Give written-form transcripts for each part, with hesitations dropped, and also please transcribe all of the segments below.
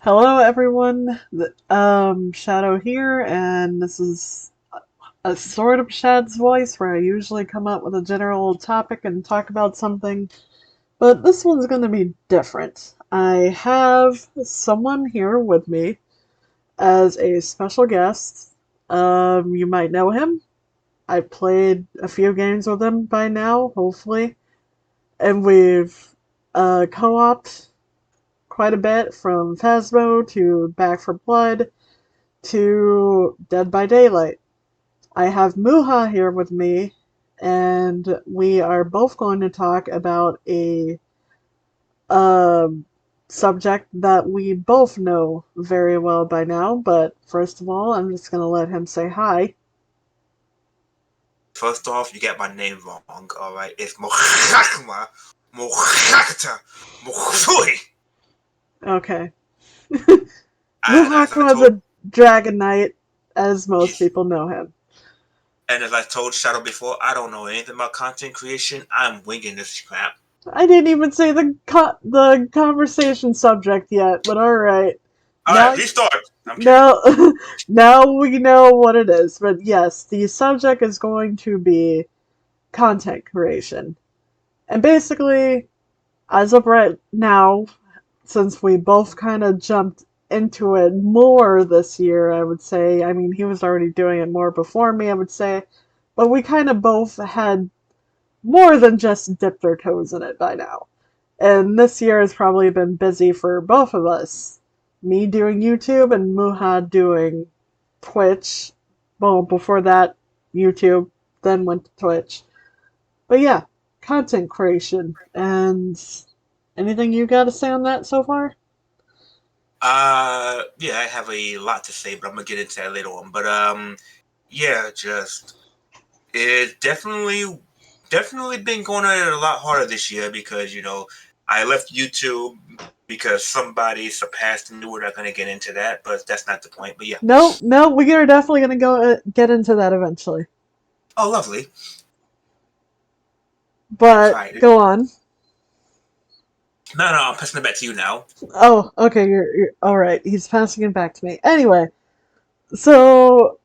Hello, everyone. Shadow here, and this is a sort of Shad's voice where I usually come up with a general topic and talk about something, but this one's going to be different. I have someone here with me as a special guest. You might know him. I've played a few games with him by now, hopefully, and we've co-opted quite a bit from Phasmo to Back for Blood to Dead by Daylight. I have Muha here with me, and we are both going to talk about a um subject that we both know very well by now. But first of all, I'm just going to let him say hi. First off, you get my name wrong, alright? It's Mohakma, Mohakta, Mohoi. Okay. And as I Muhak was told, a Dragon Knight, as most yes, people know him. and as I told Shadow before, I don't know anything about content creation. I'm winging this crap. I didn't even say the conversation subject yet, but all right. Now Alright, restart. I'm kidding. Now, now we know what it is. But yes, the subject is going to be content creation. And basically, as of right now, since we both kind of jumped into it more this year, I would say. I mean, he was already doing it more before me, I would say. But we kind of both had more than just dipped our toes in it by now. And this year has probably been busy for both of us. Me doing YouTube and Muha doing Twitch. Well, before that, YouTube, then went to Twitch. But yeah, content creation. And anything you got to say on that so far? Yeah, I have a lot to say, but I'm gonna get into that later on. But, yeah, just, it definitely been going at it a lot harder this year because, I left YouTube because somebody surpassed me. We're not going to get into that, but that's not the point. But yeah. No, no, we are definitely going to go get into that eventually. Oh, lovely. I'm But excited. go on. No, no, I'm passing it back to you now. Oh, okay, you're all right. He's passing it back to me. Anyway, so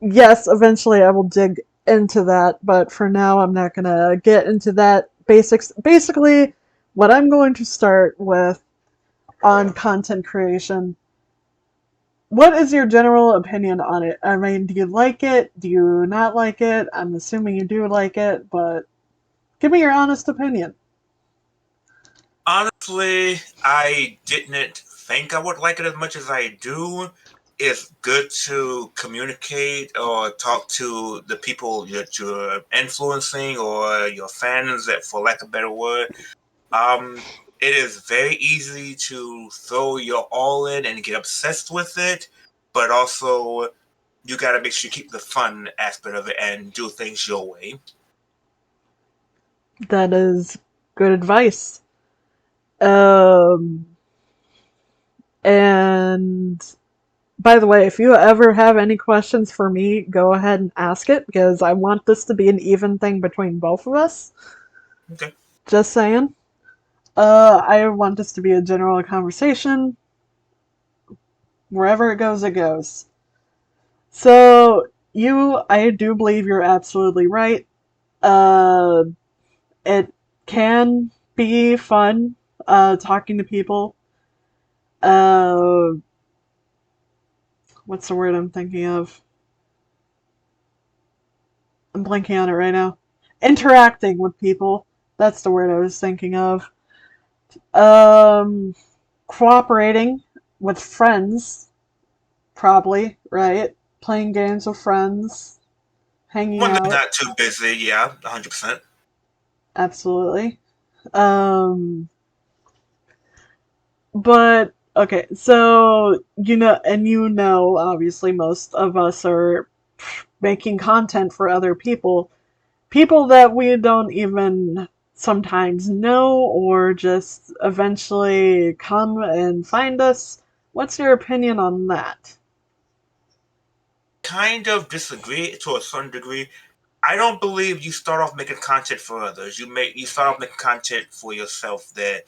yes, eventually I will dig into that, but for now I'm not gonna get into that basics. Basically, what I'm going to start with on content creation. What is your general opinion on it? I mean, do you like it? Do you not like it? I'm assuming you do like it, but give me your honest opinion. Honestly, I didn't think I would like it as much as I do. It's good to communicate or talk to the people that you're influencing or your fans, that, for lack of a better word. Um, it is very easy to throw your all in and get obsessed with it, but also you got to make sure you keep the fun aspect of it and do things your way. That is good advice. Um, and by the way, if you ever have any questions for me, go ahead and ask it because I want this to be an even thing between both of us. Okay. Just saying. I want this to be a general conversation. Wherever it goes, it goes. So, I do believe you're absolutely right. Uh, it can be fun, talking to people. Uh, what's the word I'm thinking of? I'm blanking on it right now. Interacting with people. That's the word I was thinking of. Um, Cooperating with friends, probably, right? Playing games with friends, hanging When they're out, not too busy, yeah, 100%. absolutely. Um, but okay, so and obviously, most of us are making content for other people that we don't even sometimes know or just eventually come and find us. What's your opinion on that? Kind of disagree to a certain degree. I don't believe you start off making content for others. You start off making content for yourself that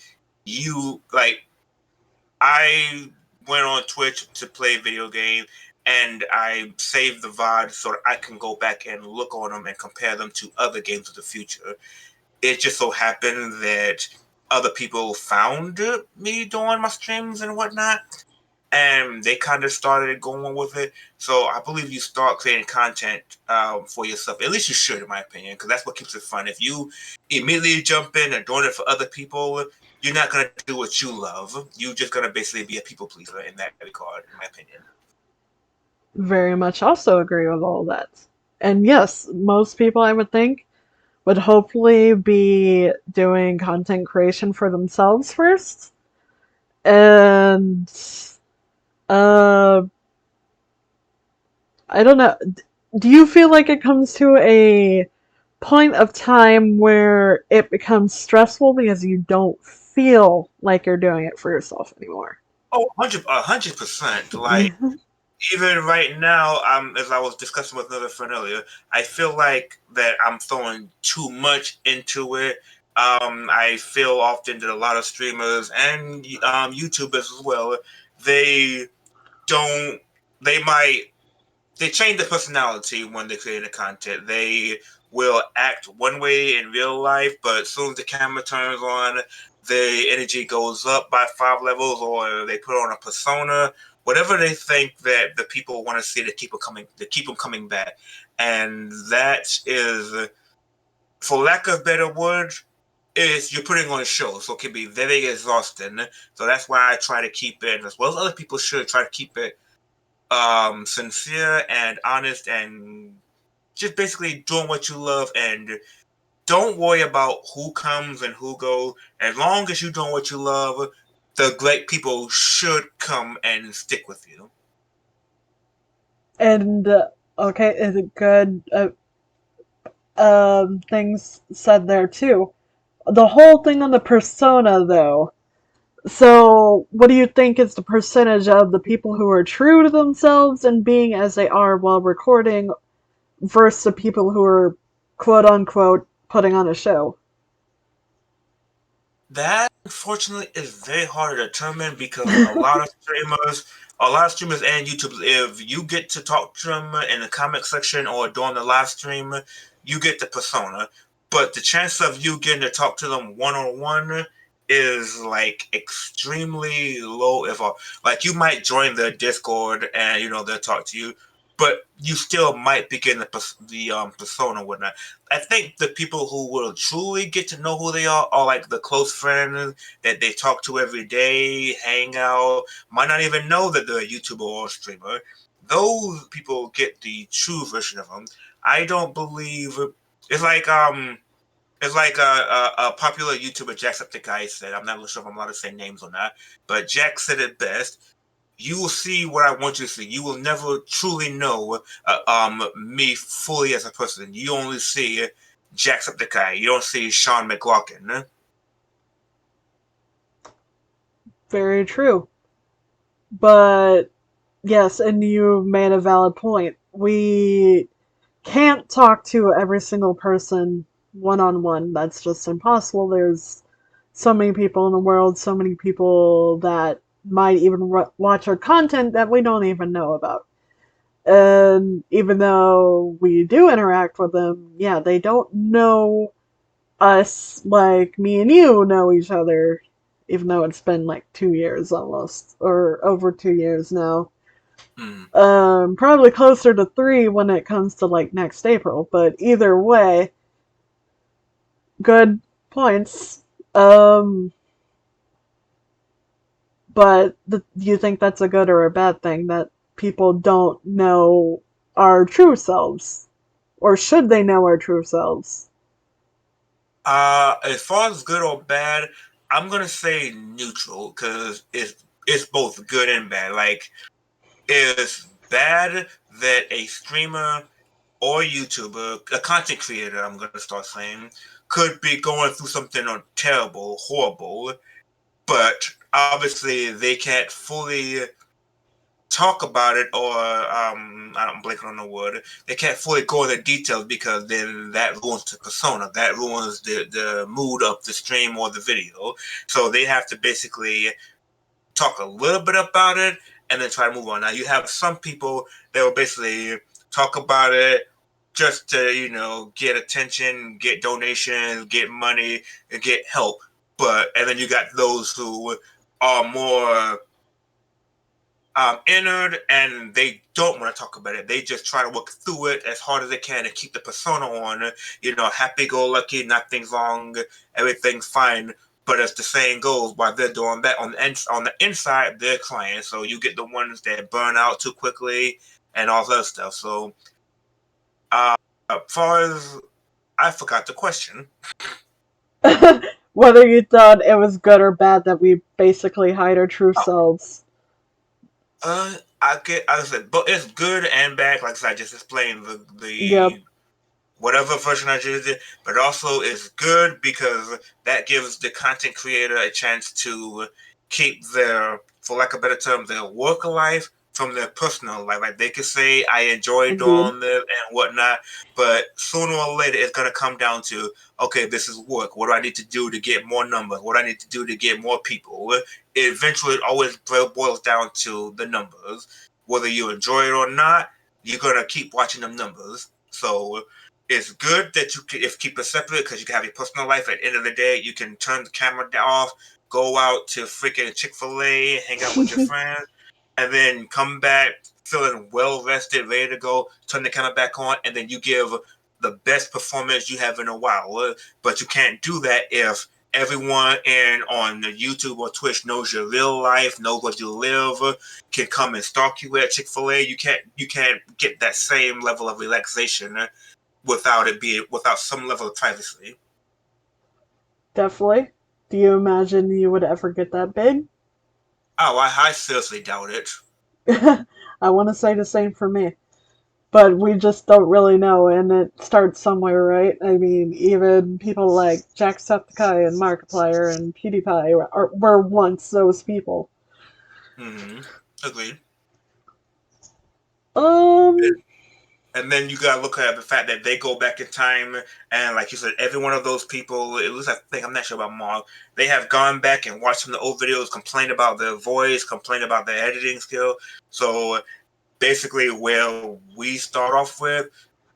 you like. I went on Twitch to play video game, and I saved the VOD so that I can go back and look on them and compare them to other games of the future. It just so happened that other people found me doing my streams and whatnot, and they kind of started going with it. So I believe you start creating content for yourself. At least you should, in my opinion, because that's what keeps it fun. If you immediately jump in and doing it for other people, you're not gonna do what you love. You're just gonna basically be a people pleaser in that regard, in my opinion. Very much also agree with all that. And yes, most people I would think would hopefully be doing content creation for themselves first. And uh I don't know. Do you feel like it comes to a point of time where it becomes stressful because you don't feel like you're doing it for yourself anymore? Oh, 100%. Like even right now, as I was discussing with another friend earlier, I feel like that I'm throwing too much into it. I feel often that a lot of streamers and YouTubers as well, they don't, they might they change their personality when they create the content. They will act one way in real life, but as soon as the camera turns on, the energy goes up by 5 levels, or they put on a persona, whatever they think that the people want to see to keep them coming back, and that is, for lack of better words, is you're putting on a show, so it can be very exhausting. So that's why I try to keep it, as well as other people should try to keep it sincere and honest, and just basically doing what you love, and don't worry about who comes and who goes. As long as you're doing what you love, the great people should come and stick with you. And okay, is it good? Things said there too. The whole thing on the persona, though. So, what do you think is the percentage of the people who are true to themselves and being as they are while recording versus the people who are quote unquote putting on a show? That unfortunately is very hard to determine because a lot of streamers and YouTubers, if you get to talk to them in the comment section or during the live stream, you get the persona. But the chance of you getting to talk to them one on one is like extremely low. If like you might join the Discord and they'll talk to you, but you still might be getting the persona and whatnot. I think the people who will truly get to know who they are like the close friends that they talk to every day, hang out, might not even know that they're a YouTuber or a streamer. Those people get the true version of them. I don't believe it's like a popular YouTuber, Jacksepticeye, said. I'm not really sure if I'm allowed to say names or not, but Jack said it best. You will see what I want you to see. You will never truly know me fully as a person. You only see Jacksepticeye. You don't see Sean McLaughlin. Very true. But yes, and you made a valid point. We can't talk to every single person one on one. That's just impossible. There's so many people in the world, so many people that might even watch our content that we don't even know about. And even though we do interact with them, yeah, they don't know us like me and you know each other, even though it's been like 2 years almost, or over 2 years now. Hmm. Probably closer to three when it comes to like next April, but either way, good points. But do you think that's a good or a bad thing that people don't know our true selves? Or should they know our true selves? As far as good or bad, I'm gonna say neutral because it's both good and bad. Like it's bad that a streamer or YouTuber, a content creator, I'm gonna start saying, could be going through something terrible, horrible, but obviously they can't fully talk about it, or I'm blanking on the word. They can't fully go into details because then that ruins the persona, that ruins the mood of the stream or the video. So they have to basically talk a little bit about it, and then try to move on. Now you have some people that will basically talk about it just to get attention, get donations, get money, and get help. But and then you got those who are more entered and they don't want to talk about it. They just try to work through it as hard as they can and keep the persona on. Happy go lucky, nothing's wrong, everything's fine. But as the saying goes, while they're doing that on the inside, they're crying. So you get the ones that burn out too quickly and all that stuff. So uh, as far as I forgot the question. Whether you thought it was good or bad that we basically hide our true Oh, selves. I said, but it's good and bad. Like I said, I just explained Yep, the whatever version I just did, but also it's good because that gives the content creator a chance to keep their, for lack of a better term, their work life from their personal life. Like they could say, I enjoy indeed. doing this and whatnot, but sooner or later it's going to come down to, okay, this is work. What do I need to do to get more numbers? What do I need to do to get more people? Eventually, it always boils down to the numbers. Whether you enjoy it or not, you're going to keep watching them numbers. So it's good that you can, if keep it separate because you can have your personal life. At the end of the day, you can turn the camera off, go out to freaking Chick-fil-A, hang out with your friends, and then come back feeling well rested, ready to go. Turn the camera back on, and then you give the best performance you have in a while. But you can't do that if everyone on the YouTube or Twitch knows your real life, knows what you live, can come and stalk you at Chick-fil-A. You can't get that same level of relaxation without some level of privacy. Definitely. Do you imagine you would ever get that big? Oh, I seriously doubt it. I want to say the same for me. But we just don't really know, and it starts somewhere, right? I mean, even people like Jacksepticeye and Markiplier and PewDiePie were once those people. Mm-hmm. Agreed. Um, And then you gotta look at the fact that they go back in time, and like you said, every one of those people, at least I think I'm not sure about Mark, they have gone back and watched some of the old videos, complained about their voice, complained about their editing skill. So basically, where we start off with,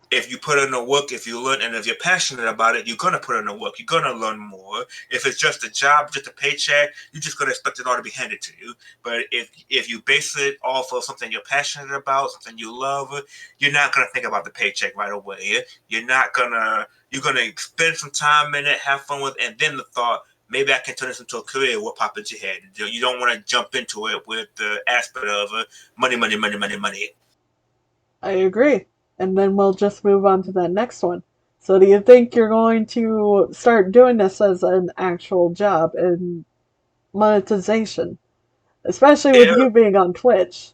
if you put in the work, if you learn, and if you're passionate about it, you're gonna put in the work. You're gonna learn more. If it's just a job, just a paycheck, you're just gonna expect it all to be handed to you. But if you base it off of something you're passionate about, something you love, you're not gonna think about the paycheck right away. You're gonna spend some time in it, have fun with it, and then the thought, maybe I can turn this into a career, will pop into your head. You don't want to jump into it with the aspect of money, money, money, money, money. I agree. And then we'll just move on to that next one. So, do you think you're going to start doing this as an actual job and monetization? Especially with If you being on Twitch.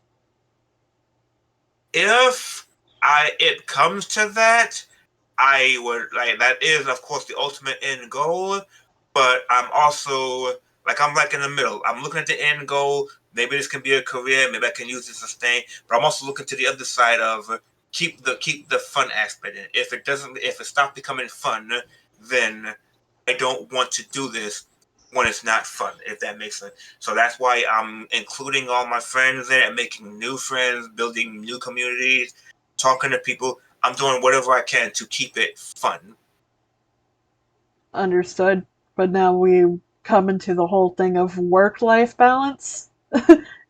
if I it comes to that, I would like that is of course the ultimate end goal, but I'm also I'm like in the middle. I'm looking at the end goal. Maybe this can be a career. Maybe I can use this to sustain. But I'm also looking to the other side of keep the fun aspect in it. If it stops becoming fun, then I don't want to do this when it's not fun, if that makes sense. So that's why I'm including all my friends there and making new friends, building new communities, talking to people. I'm doing whatever I can to keep it fun. Understood. But now we come into the whole thing of work life balance.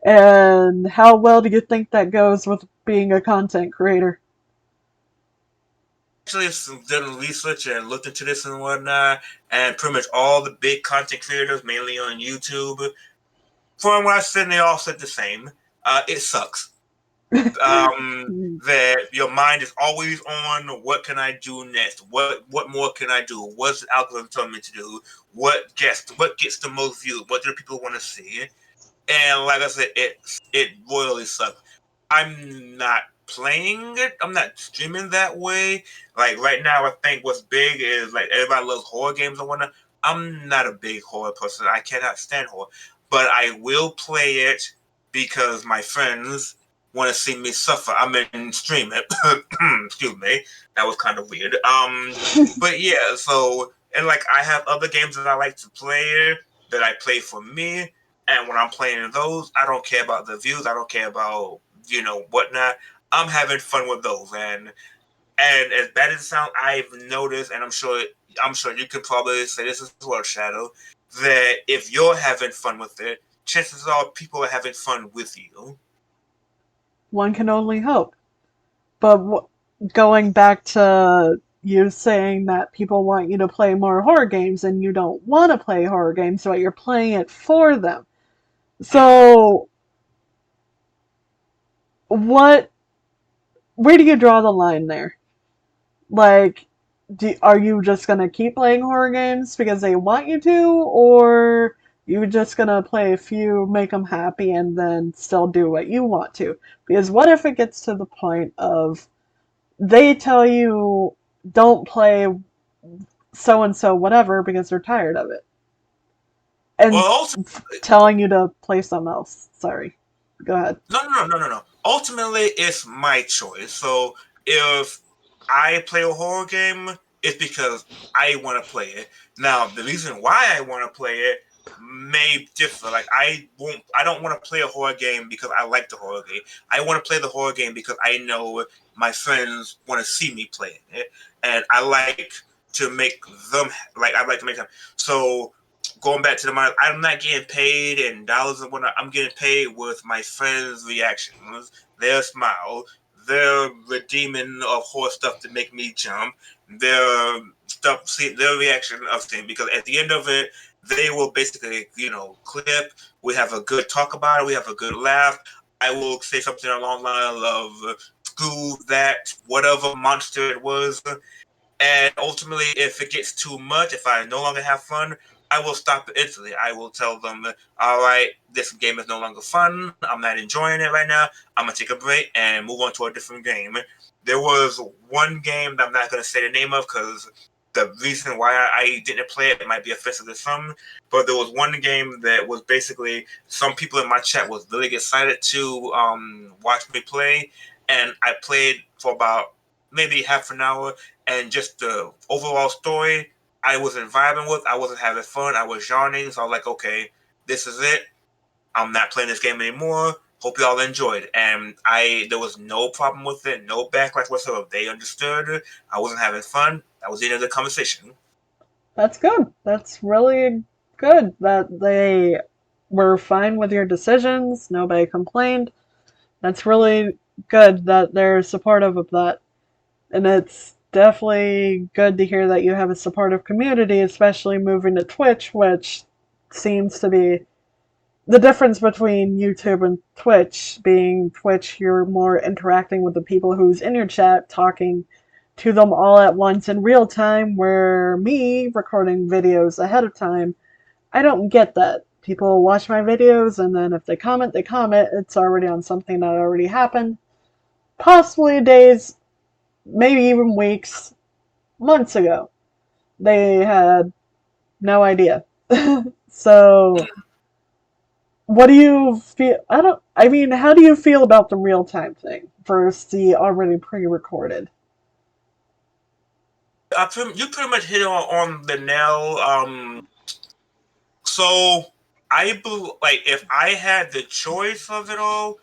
And how well do you think that goes with being a content creator? Actually, some done research and looked into this and whatnot, and pretty much all the big content creators, mainly on YouTube, from what I said, they all said the same. It sucks. That your mind is always on what can I do next? What more can I do? What's the algorithm telling me to do? What gets the most views? What do people want to see? And like I said, it royally sucks. I'm not playing it. I'm not streaming that way. Like right now, I think what's big is like everybody loves horror games and whatnot. I'm not a big horror person. I cannot stand horror, but I will play it because my friends want to see me suffer. I'm in stream it. Excuse me, that was kind of weird. But yeah. So and like I have other games that I like to play that I play for me. And when I'm playing those, I don't care about the views. I don't care about whatnot. I'm having fun with those, and as bad as it sounds, I've noticed, and I'm sure you could probably say this as well, Shadow, that if you're having fun with it, chances are people are having fun with you. One can only hope. But going back to you saying that people want you to play more horror games and you don't want to play horror games, but you're playing it for them. Mm-hmm. So, what? Where do you draw the line there? Like, are you just gonna keep playing horror games because they want you to, or you just gonna play a few, make them happy, and then still do what you want to? Because what if it gets to the point of they tell you don't play so and so whatever because they're tired of it, and Well, also, telling you to play something else? Sorry, go ahead. no. Ultimately, it's my choice. So if I play a horror game, it's because I want to play it. Now, the reason why I want to play it may differ. Like I don't want to play a horror game because I like the horror game. I want to play the horror game because I know my friends want to see me playing it, and I like to make them like I like to make them. So going back to the money, I'm not getting paid in dollars and whatnot. I'm getting paid with my friends' reactions, their smile, their redeeming of horror stuff to make me jump, their stuff, see their reaction of things. Because at the end of it, they will basically, clip. We have a good talk about it. We have a good laugh. I will say something along the line of screw that, whatever monster it was, and ultimately, if it gets too much, if I no longer have fun, I will stop it instantly. I will tell them, all right, this game is no longer fun. I'm not enjoying it right now. I'm going to take a break and move on to a different game. There was one game that I'm not going to say the name of because the reason why I didn't play it might be offensive to some, but there was one game that was basically some people in my chat was really excited to watch me play, and I played for about maybe half an hour, and just the overall story I wasn't vibing with. I wasn't having fun. I was yawning. So I was like, okay, this is it. I'm not playing this game anymore. Hope y'all enjoyed. And there was no problem with it, no backlash whatsoever. They understood. I wasn't having fun. That was the end of the conversation. That's good. That's really good that they were fine with your decisions. Nobody complained. That's really good that they're supportive of that. And it's definitely good to hear that you have a supportive community, especially moving to Twitch, which seems to be the difference between YouTube and Twitch. Being Twitch, you're more interacting with the people who's in your chat, talking to them all at once in real time, where me recording videos ahead of time, I don't get that. People watch my videos and then if they comment, they comment. It's already on something that already happened. Possibly days, maybe even weeks, months ago. They had no idea. So, what do you feel? I mean, how do you feel about the real time thing versus the already pre recorded? You pretty much hit on the nail. So like if I had the choice of it all,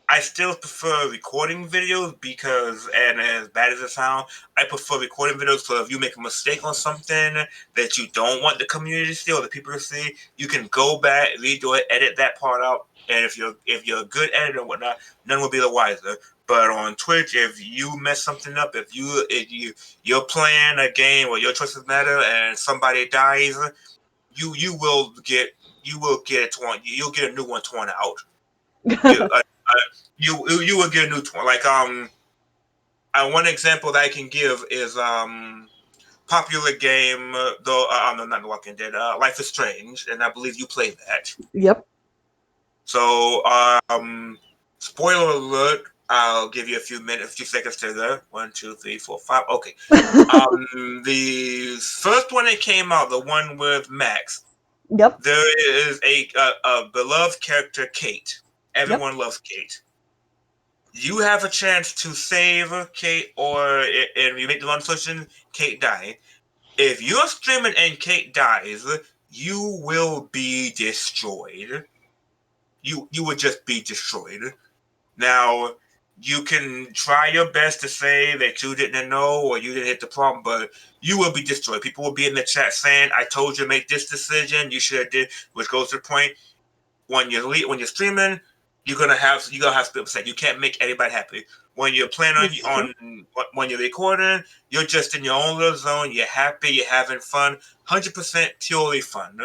I still prefer recording videos because, and as bad as it sounds, I prefer recording videos. So if you make a mistake on something that you don't want the community to see or the people to see, you can go back, redo it, edit that part out. And if you're a good editor and whatnot, none will be the wiser. But on Twitch, if you mess something up, you're playing a game where your choices matter and somebody dies, you will get it torn. You'll get a new one torn out. You you will get a new one. Like one example that I can give is popular game though no, not The Walking Dead. Life is Strange, and I believe you played that. Yep. So spoiler alert. I'll give you a few seconds to go. 1, 2, 3, 4, 5. Okay. The first one that came out, the one with Max, Yep. there is a beloved character, Kate. Yep. Everyone loves Kate. You have a chance to save Kate, or if you make the wrong decision, Kate die. If you're streaming and Kate dies, you will be destroyed. you would just be destroyed. Now, you can try your best to say that you didn't know or you didn't hit the problem, but you will be destroyed. People will be in the chat saying, "I told you to make this decision. You should have did," which goes to the point when you're streaming, you're gonna have people say you can't make anybody happy. When you're playing That's true. when you're recording, you're just in your own little zone. You're happy. You're having fun. 100% purely fun.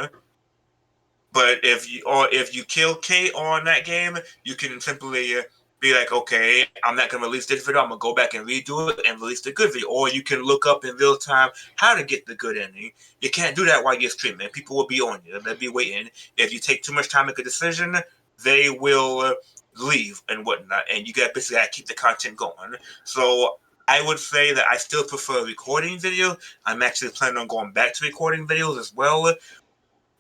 But if you kill Kate on that game, you can simply be like, okay, I'm not gonna release this video. I'm gonna go back and redo it and release the good video. Or you can look up in real time how to get the good ending. You can't do that while you're streaming. People will be on you. They'll be waiting. If you take too much time to make a decision, they will leave and whatnot, and you got basically got to keep the content going. So I would say that I still prefer recording video. I'm actually planning on going back to recording videos as well,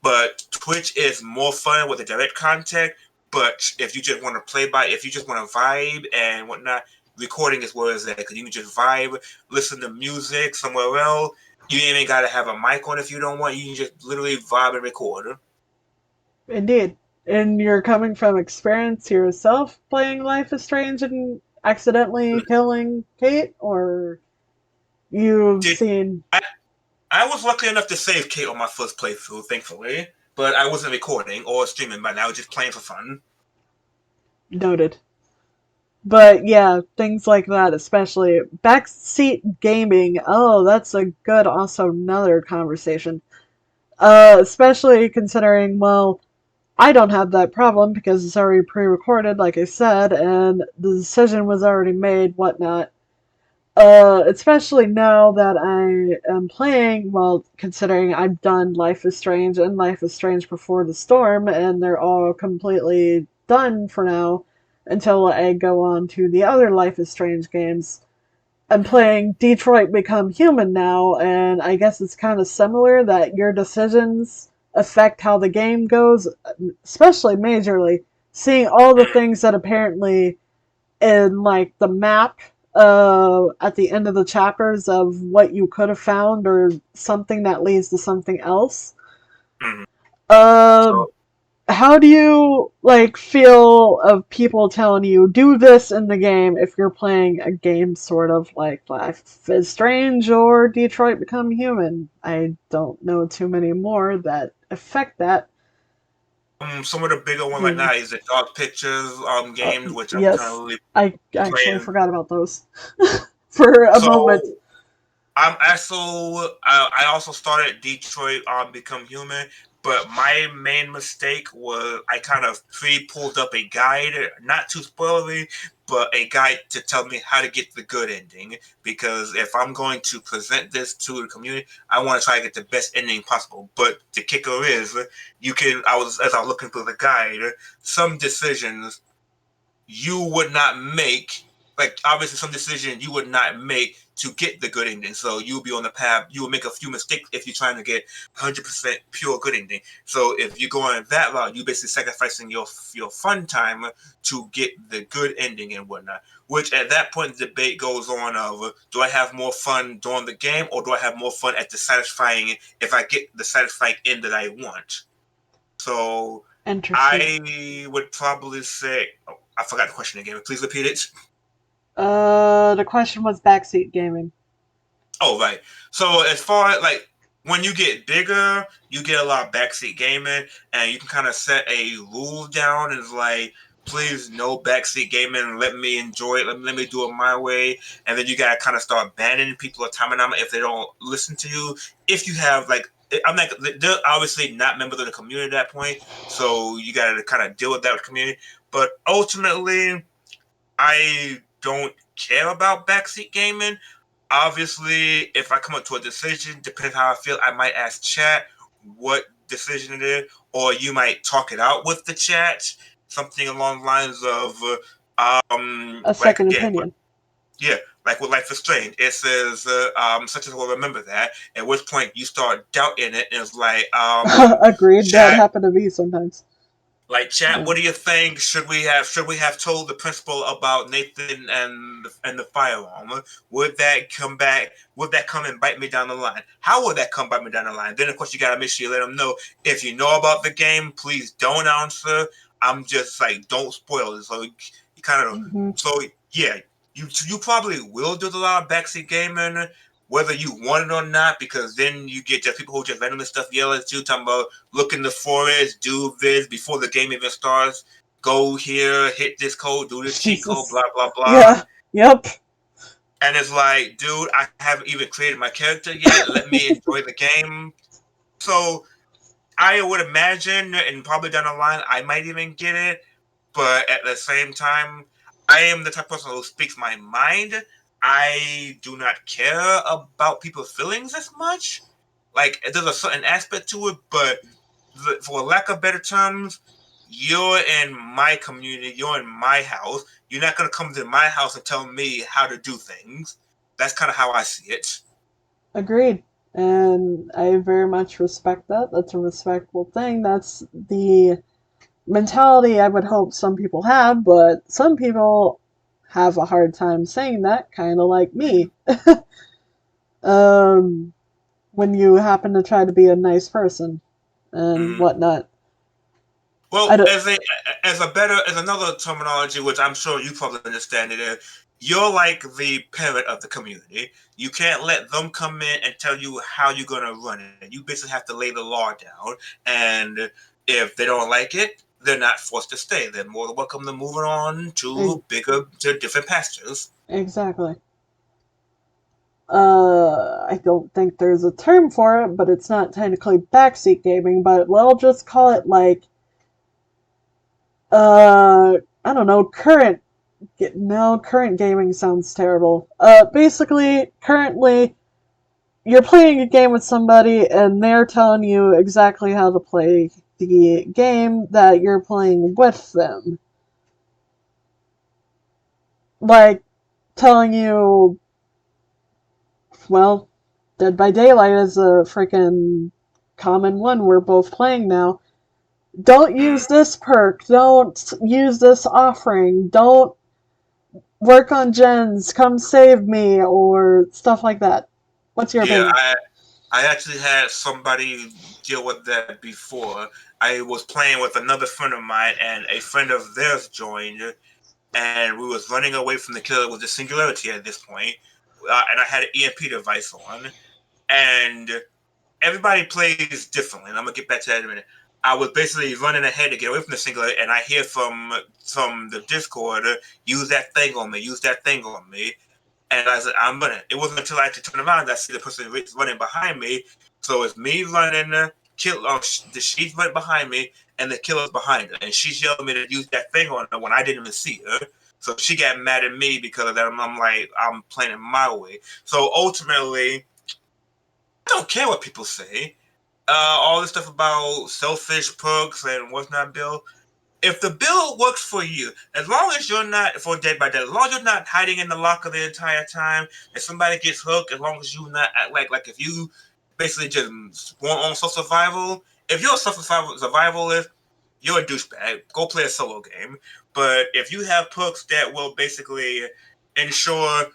but Twitch is more fun with the direct contact. But if you just want to if you just want to vibe and whatnot, recording is where it's at because you can just vibe, listen to music somewhere else. You ain't even got to have a mic on if you don't want. You can just literally vibe and record. Indeed. And you're coming from experience yourself playing Life is Strange and accidentally killing Kate, or you've Did seen I, I was lucky enough to save Kate on my first playthrough, thankfully, but I wasn't recording or streaming by now, just playing for fun. noted. But yeah, things like that, especially backseat gaming. Oh, that's a good, also another conversation. Especially considering, well, I don't have that problem because it's already pre-recorded, like I said, and the decision was already made, whatnot. Especially now that I am playing, well, considering I've done Life is Strange and Life is Strange Before the Storm, and they're all completely done for now until I go on to the other Life is Strange games. I'm playing Detroit Become Human now, and I guess it's kind of similar that your decisions affect how the game goes, especially majorly. Seeing all the Mm, things that apparently in like the map at the end of the chapters of what you could have found or something that leads to something else. mm. Uh, So how do you like feel of people telling you do this in the game if you're playing a game sort of like Life is Strange or Detroit Become Human? I don't know too many more that affect that some of the bigger one right gaming. now is the Dog Pictures games, which I'm Yes, currently I actually playing. forgot about those for a moment. So I also started Detroit Become Human, but my main mistake was I kind of pre pulled up a guide, not too spoilery, but a guide to tell me how to get the good ending. Because if I'm going to present this to the community, I want to try to get the best ending possible. But the kicker is, you can. I was as I was looking through the guide, some decisions you would not make. Like obviously, some decision you would not make to get the good ending. So you'll be on the path. You will make a few mistakes if you're trying to get 100% pure good ending. So if you're going that route, you basically sacrificing your fun time to get the good ending and whatnot. Which at that point the debate goes on of do I have more fun during the game or do I have more fun at the satisfying if I get the satisfying end that I want. So Interesting. I would probably say, oh, I forgot the question again. Please repeat it. The question was backseat gaming. Oh, right. So as far as like when you get bigger, you get a lot of backseat gaming, and you can kind of set a rule down. And it's like, please, no backseat gaming. Let me enjoy it. Let me do it my way. And then you gotta kind of start banning people or timing them if they don't listen to you. If you have like, I'm like, they're obviously not members of the community at that point, so you gotta kind of deal with that with the community. But ultimately, I don't care about backseat gaming. Obviously, if I come up to a decision, depending how I feel, I might ask chat what decision it is, or you might talk it out with the chat, something along the lines of, A like second again, opinion. yeah, like with Life is Strange, it says, such as will remember that. At which point you start doubting it, and it's like, Agreed. That chat, happened to me sometimes. like chat, Yeah. what do you think? Should we have told the principal about Nathan and the firearm? Would that come back? Would that come and bite me down the line? How would that come bite me down the line? Then of course you gotta make sure you let them know if you know about the game. Please don't answer. I'm just like, don't spoil it. So you kind of, Hmm. so yeah, you probably will do a lot of backseat gaming, whether you want it or not, because then you get just people who just randomly stuff yell at you, talking about look in the forest, do this before the game even starts. Go here, hit this code, do this cheat code, Jesus. blah blah blah. Yeah. Yep. And it's like, dude, I haven't even created my character yet. Let me enjoy the game. So I would imagine, and probably down the line, I might even get it. But at the same time, I am the type of person who speaks my mind. I do not care about people's feelings as much. Like, there's a certain aspect to it, but for lack of better terms, you're in my community, you're in my house. You're not going to come to my house and tell me how to do things. That's kind of how I see it. Agreed. And I very much respect that. That's a respectable thing. That's the mentality I would hope some people have, but some people have a hard time saying that, kind of like me. um, when you happen to try to be a nice person and Mm. whatnot. I Well, don't. as another terminology, which I'm sure you probably understand it, you're like the parent of the community. You can't let them come in and tell you how you're gonna run it. You basically have to lay the law down, and if they don't like it, they're not forced to stay. They're more than welcome to moving on e- to different pastures. Exactly. I don't think there's a term for it, but it's not technically backseat gaming, but we'll just call it like, I don't know, current. No, current gaming sounds terrible. Basically, currently, you're playing a game with somebody and they're telling you exactly how to play the game that you're playing with them. Like, telling you, well, Dead by Daylight is a freaking common one we're both playing now. Don't Mm. use this perk. Don't use this offering. Don't work on gens. Come save me, or stuff like that. What's your Yeah, opinion? I actually had somebody deal with that before. I was playing with another friend of mine, and a friend of theirs joined, and we was running away from the killer with the singularity at this point, and I had an EMP device on, and everybody plays differently, and I'm gonna get back to that in a minute. I was basically running ahead to get away from the singularity, and I hear from the Discord, use that thing on me, use that thing on me, and I said, I'm running. It wasn't until I actually turned around that I see the person running behind me. So it's me running, she's right behind me, and the killer's behind her. And she's yelling at me to use that thing on her when I didn't even see her. So she got mad at me because of that. I'm like, I'm playing it my way. So ultimately, I don't care what people say. All this stuff about selfish perks and what's not, Bill, if the bill works for you, as long as you're not for Dead by Dead, as long as you're not hiding in the locker the entire time, if somebody gets hooked, as long as you not like if you basically just want on self survival, if you're a self survivalist, you're a douchebag. Go play a solo game. But if you have perks that will basically ensure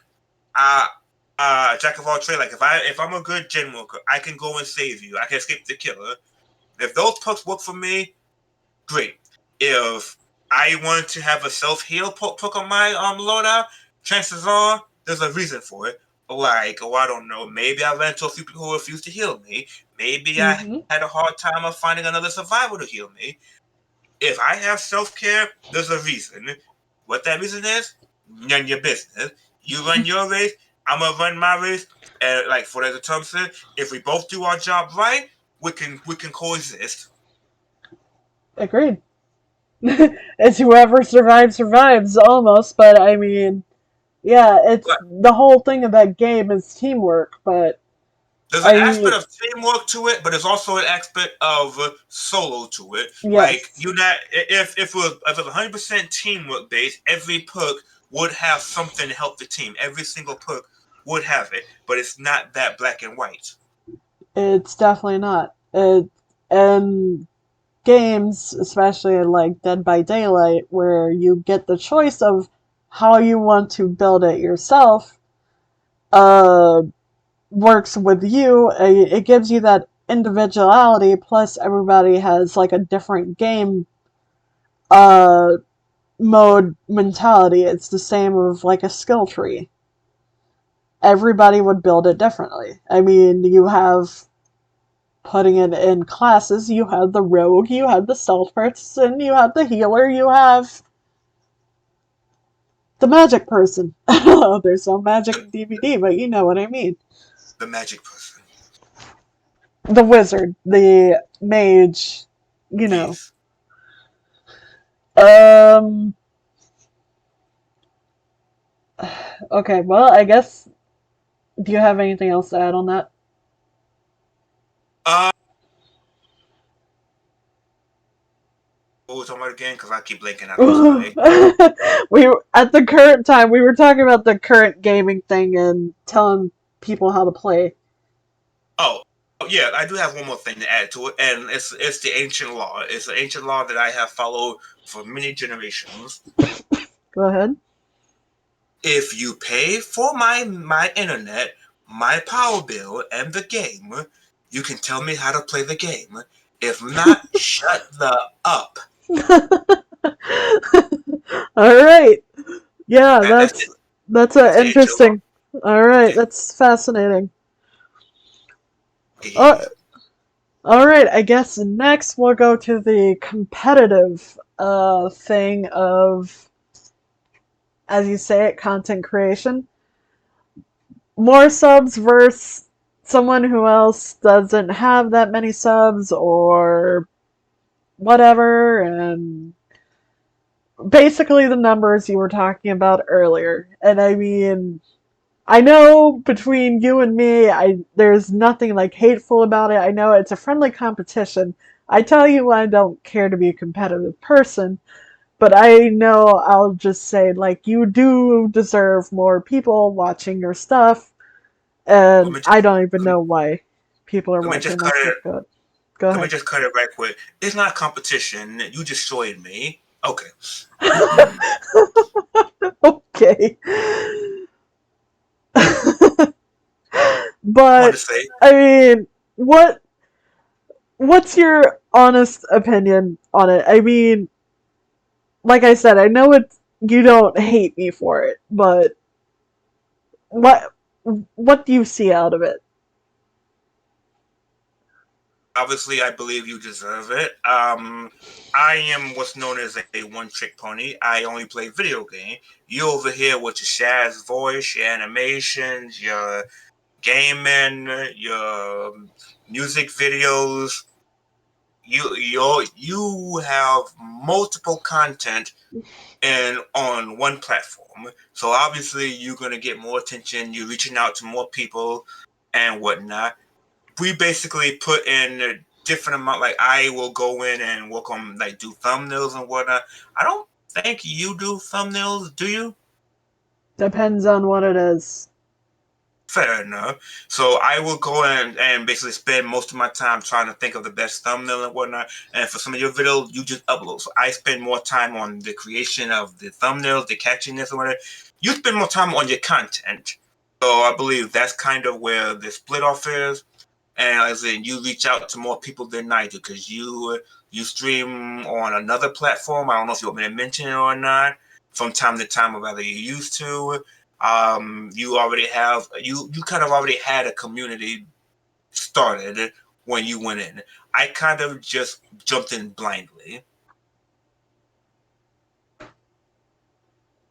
uh jack of all trades, like if I'm a good gen worker, I can go and save you. I can escape the killer. If those perks work for me, great. If I want to have a self heal poke on my loadout, chances are there's a reason for it. Like, oh, I don't know, maybe I ran into a few people who refused to heal me. Maybe I Mm-hmm. had a hard time of finding another survivor to heal me. If I have self care, there's a reason. What that reason is, none of your business. You run your race, I'm gonna run my race. And like for the term said, if we both do our job right, we can coexist. Agreed. It's whoever survives, survives, almost, but I mean, yeah, it's the whole thing of that game is teamwork, but There's an I aspect mean, of teamwork to it, but there's also an aspect of solo to it. Like yes, you not if it was 100% teamwork based, every perk would have something to help the team. Every single perk would have it, but it's not that black and white. it's definitely not. And games, especially like Dead by Daylight, where you get the choice of how you want to build it yourself, uh, works with you. It gives you that individuality. Plus, everybody has like a different game uh mode mentality. It's the same of like a skill tree. Everybody would build it differently. I mean, you have putting it in classes, you have the rogue, you have the stealth person, you have the healer, you have the magic person. There's no magic The, in DVD, but you know what I mean. the magic person. The wizard, the mage, you know. Yes. Um. Okay, well, I guess. Do you have anything else to add on that? Uh, what was talking about again? Because I keep blanking out. I'm sorry. We at the current time we were talking about the current gaming thing and telling people how to play. Oh, yeah, I do have one more thing to add to it, and it's the ancient law. It's the ancient law that I have followed for many generations. Go ahead. If you pay for my internet, my power bill, and the game, you can tell me how to play the game. If not, shut the up. All right. Yeah, That's it. that's That's a the ancient law. interesting. All right, Yeah. that's fascinating. Uh, Yeah. all right, I guess next we'll go to the competitive thing of, as you say it, content creation. More subs versus someone who else doesn't have that many subs or whatever, and basically the numbers you were talking about earlier. And I mean, I know between you and me, I there's nothing like hateful about it. I know it's a friendly competition. I tell you I don't care to be a competitive person, but I know I'll just say like you do deserve more people watching your stuff, Let and me I just don't even let me, know why people are let me just watching my cut stuff. it. Go Let me ahead. just cut it right quick. It's not a competition. You destroyed me. Okay. Okay. Want to But say I mean, what's your honest opinion on it? I mean, like I said, I know it's you don't hate me for it, but what what do you see out of it? obviously I believe you deserve it. I am what's known as a one trick pony. I only play video game. You over here with your Shad's voice, your animations, your gaming, your music videos. You have multiple content and on one platform. So obviously you're gonna get more attention. You're reaching out to more people and whatnot. We basically put in a different amount. Like I will go in and work on like do thumbnails and whatnot. I don't think you do thumbnails, do you? Depends on what it is. Fair enough. So I will go in and basically spend most of my time trying to think of the best thumbnail and whatnot. And for some of your videos, you just upload. So I spend more time on the creation of the thumbnails, the catchiness, or whatever. You spend more time on your content. So I believe that's kind of where the split off is. And as in, you reach out to more people than I do because you stream on another platform. I don't know if you want me to mention it or not. From time to time, or rather you used to. You already have you kind of already had a community started when you went in. I kind of just jumped in blindly.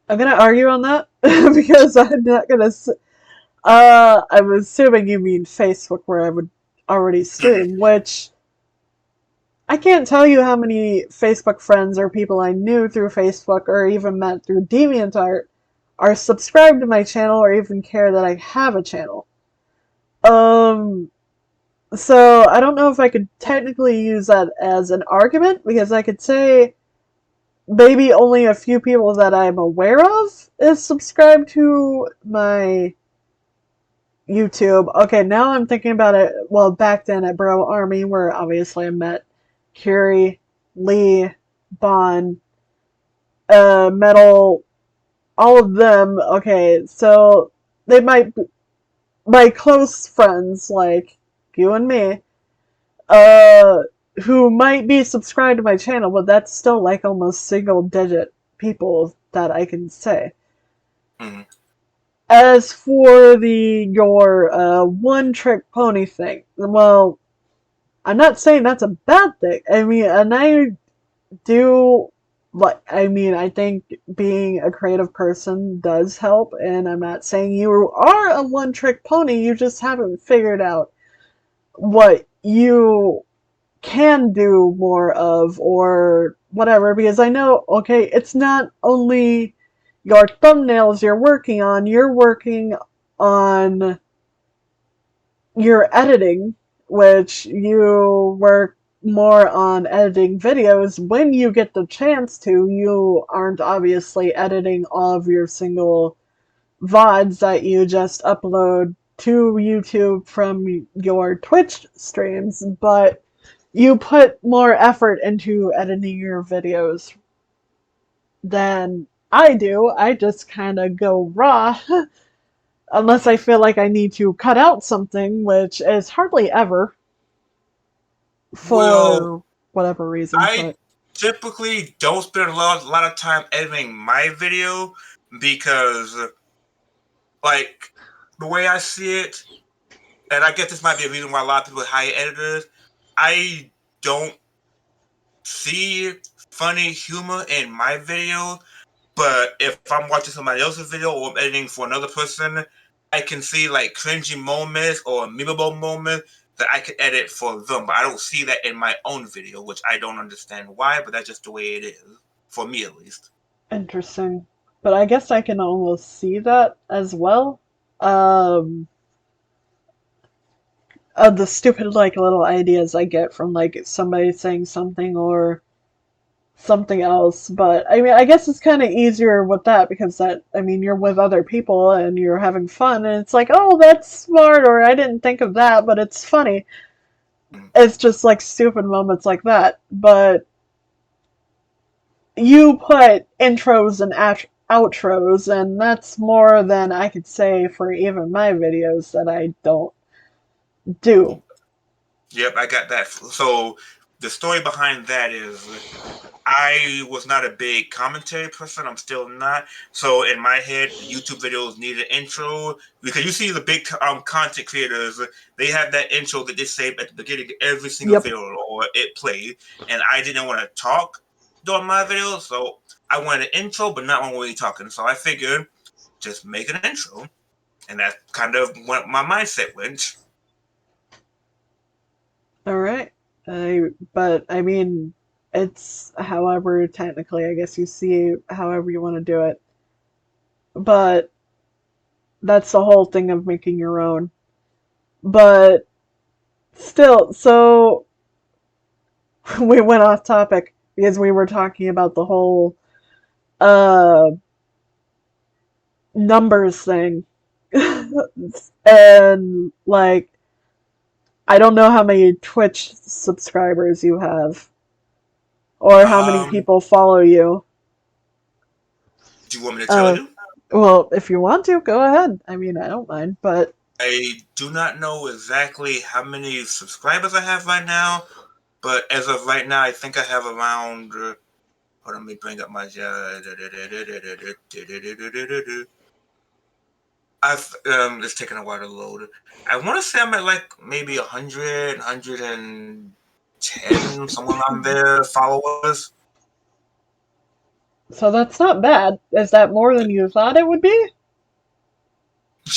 I'm gonna argue on that because I'm not gonna. I'm assuming you mean Facebook, where I would already Mhm. stream, which I can't tell you how many Facebook friends or people I knew through Facebook or even met through DeviantArt are subscribed to my channel or even care that I have a channel. Um, so I don't know if I could technically use that as an argument because I could say maybe only a few people that I'm aware of is subscribed to my YouTube. Okay, now I'm thinking about it. Well, back then at Bro Army, where obviously I met Curie, Lee, Bond, Metal, all of them. Okay, so they might be my close friends like you and me. Uh, who might be subscribed to my channel, but that's still like almost single digit people that I can say. Mhm. As for the your one trick pony thing, well, I'm not saying that's a bad thing. I mean, and I do like. I mean, I think being a creative person does help, and I'm not saying you are a one trick pony. You just haven't figured out what you can do more of or whatever, because I know, okay, it's not only your thumbnails you're working on your editing, which you work more on editing videos when you get the chance to. You aren't obviously editing all of your single VODs that you just upload to YouTube from your Twitch streams, but you put more effort into editing your videos than I do. I just kind of go raw unless I Mhm. feel like I need to cut out something, which is hardly ever Well, for whatever reason. I But typically don't spend a lot of time editing my video because, like, the way I see it, and I guess this might be a reason why a lot of people hire editors. I don't see funny humor in my video, but if I'm watching somebody else's video or I'm editing for another person, I can see like cringy moments or memeable moments that I can edit for them. But I don't see that in my own video, which I don't understand why, but that's just the way it is. For me at least. interesting. But I guess I can almost see that as well. Um, of the stupid like little ideas I get from like somebody saying something or something else. But I mean, I guess it's kind of easier with that because that, I mean, you're with other people and you're having fun, and it's like, oh, that's smart, or I didn't think of that, but it's funny. Mm. It's just like stupid moments like that. But you put intros and outros, and that's more than I could say for even my videos that I don't do. Yep, I got that. So the story behind that is I was not a big commentary person. I'm still not. So in my head, the YouTube videos need an intro because you see the big content creators. They have that intro that they say at the beginning of every single Yep. video or it plays. And I didn't want to talk during my video, so I wanted an intro, but not when we were talking. So I figured just make an intro, and that's kind of what my mindset went. All right. But I mean, it's however technically, I guess you see however you want to do it. But that's the whole thing of making your own. But still, so we went off topic because we were talking about the whole uh numbers thing. And like I don't know how many Twitch subscribers you have or how many Um, people follow you. do you want me to tell Uh you? well, if you want to, go ahead. I mean, I don't mind, but I do not know exactly how many subscribers I have right now, but as of right now, I think I have around. Hold on, let me bring up my. I've it's taking a while to load. I want to say I'm at like maybe 100, 110, somewhere around there followers. so that's not bad. Is that more than you thought it would be?